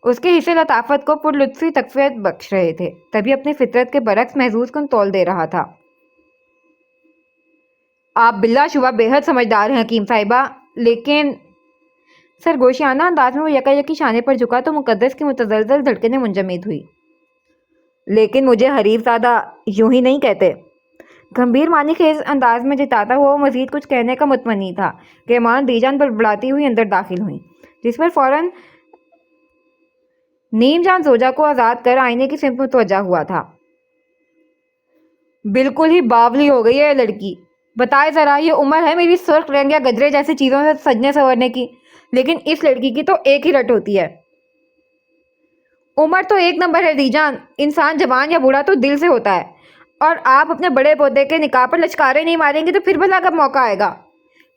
اس کے حصے لطافت کو پر لطفی تقویت بخش رہے تھے، تبھی اپنی فطرت کے برعکس محظوظ کن تول دے رہا تھا۔ آپ بلا شبہ بے حد سمجھدار ہیں حکیم صاحبہ، لیکن… سرگوشیانہ انداز میں وہ یکا شانے پر جھکا تو مقدس کی متزلزل دھڑکنیں منجمد ہوئی۔ لیکن مجھے حریف زادہ یوں ہی نہیں کہتے۔ گمبھیر معنی خیز انداز میں جتاتا ہوا وہ مزید کچھ کہنے کا متمنی تھا کہ ایمان دی جان بڑبڑاتی ہوئی اندر داخل ہوئیں، جس پر فوراً نیم جان زوجہ کو آزاد کر آئینے کی سمت متوجہ ہوا تھا۔ بالکل ہی باولی ہو گئی ہے یہ لڑکی۔ بتائے ذرا، یہ عمر ہے میری سرخ رنگ یا گجرے جیسی چیزوں سے سجنے سنورنے کی، لیکن اس لڑکی کی تو ایک ہی رٹ ہوتی ہے۔ عمر تو ایک نمبر ہے دی جان، انسان جوان یا بوڑھا تو دل سے ہوتا ہے، اور آپ اپنے بڑے پودے کے نکاح پر لچکارے نہیں ماریں گے تو پھر بھلا کب موقع آئے گا؟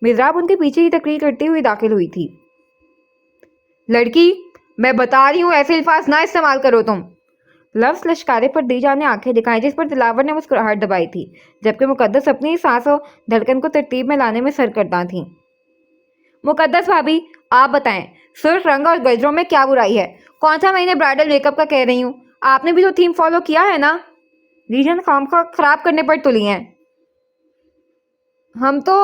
مزراب ان کے پیچھے ہی تقریر کرتی ہوئی داخل ہوئی تھی۔ لڑکی، میں بتا رہی ہوں ایسے الفاظ نہ استعمال کرو تم۔ لفظ لشکارے پر دی جان نے آنکھیں دکھائیں جس پر دلاور نے مسکراہٹ دبائی تھی، جبکہ مقدس اپنی سانس و دھڑکن کو ترتیب میں لانے میں سرگرداں تھیں۔ مقدس بھابی، آپ بتائیں، سرخ رنگ اور گجروں میں کیا برائی ہے؟ کون سا میں انہیں برائڈل میک اپ کا کہہ رہی ہوں؟ آپ نے بھی تو تھیم فالو کیا ہے نا؟ دی جان خامخواہ خراب کرنے پر تلی ہیں۔ ہم تو…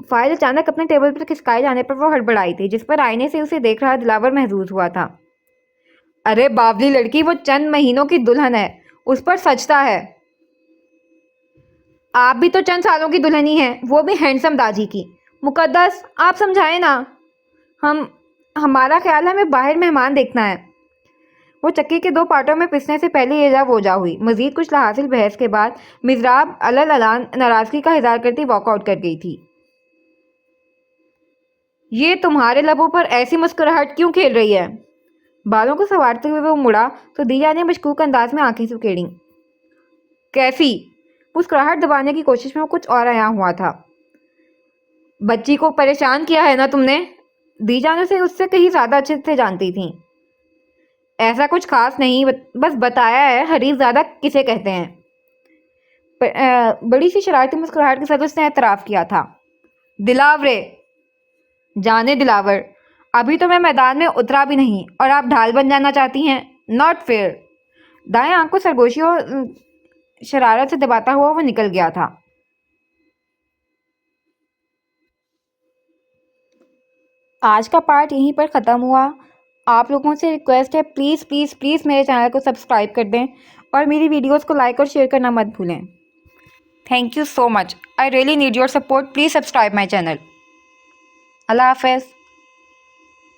فائل اچانک اپنے ٹیبل پر کھسکائے جانے پر وہ ہڑبڑائی تھی، جس پر آئینے سے اسے دیکھ رہا دلاور محظوظ ہوا تھا۔ ارے باولی لڑکی، وہ چند مہینوں کی دلہن ہے، اس پر سجتا ہے۔ آپ بھی تو چند سالوں کی دلہنی ہیں، وہ بھی ہینڈسم داجی کی۔ مقدس، آپ سمجھائیں نا۔ ہمارا خیال ہے ہمیں باہر مہمان دیکھنا ہے۔ وہ چکی کے دو پارٹوں میں پسنے سے پہلے یہ جا وہ جا ہوئی۔ مزید کچھ لاحاصل بحث کے بعد مزراب علل اعلان ناراضگی کا اظہار کرتی واک آؤٹ کر گئی تھی۔ یہ تمہارے لبوں پر ایسی مسکراہٹ کیوں کھیل رہی ہے؟ بالوں کو سنوارتے ہوئے وہ مڑا تو دیا نے مشکوک انداز میں آنکھیں سکیڑیں۔ کیسی؟ مسکراہٹ دبانے کی کوشش میں وہ کچھ اور عیاں ہوا تھا۔ بچی کو پریشان کیا ہے نا تم نے؟ دی جان اسے اس سے کہیں زیادہ اچھے سے جانتی تھیں۔ ایسا کچھ خاص نہیں، بس بتایا ہے حریف زادہ کسے کہتے ہیں۔ بڑی سی شرارتی مسکراہٹ کے ساتھ اس نے اعتراف کیا تھا۔ دلاورے، جانے دلاور، ابھی تو میں میدان میں اترا بھی نہیں اور آپ ڈھال بن جانا چاہتی ہیں؟ Not fair. دائیں آنکھ کو سرگوشی اور شرارت سے دباتا ہوا وہ نکل گیا تھا۔ آج کا پارٹ یہیں پر ختم ہوا. آپ لوگوں سے ریکویسٹ ہے پلیز پلیز پلیز میرے چینل کو سبسکرائب کر دیں اور میری ویڈیوز کو لائک اور شیئر کرنا مت بھولیں. Thank you so much. I really need your support. Please subscribe my channel. اللہ حافظ.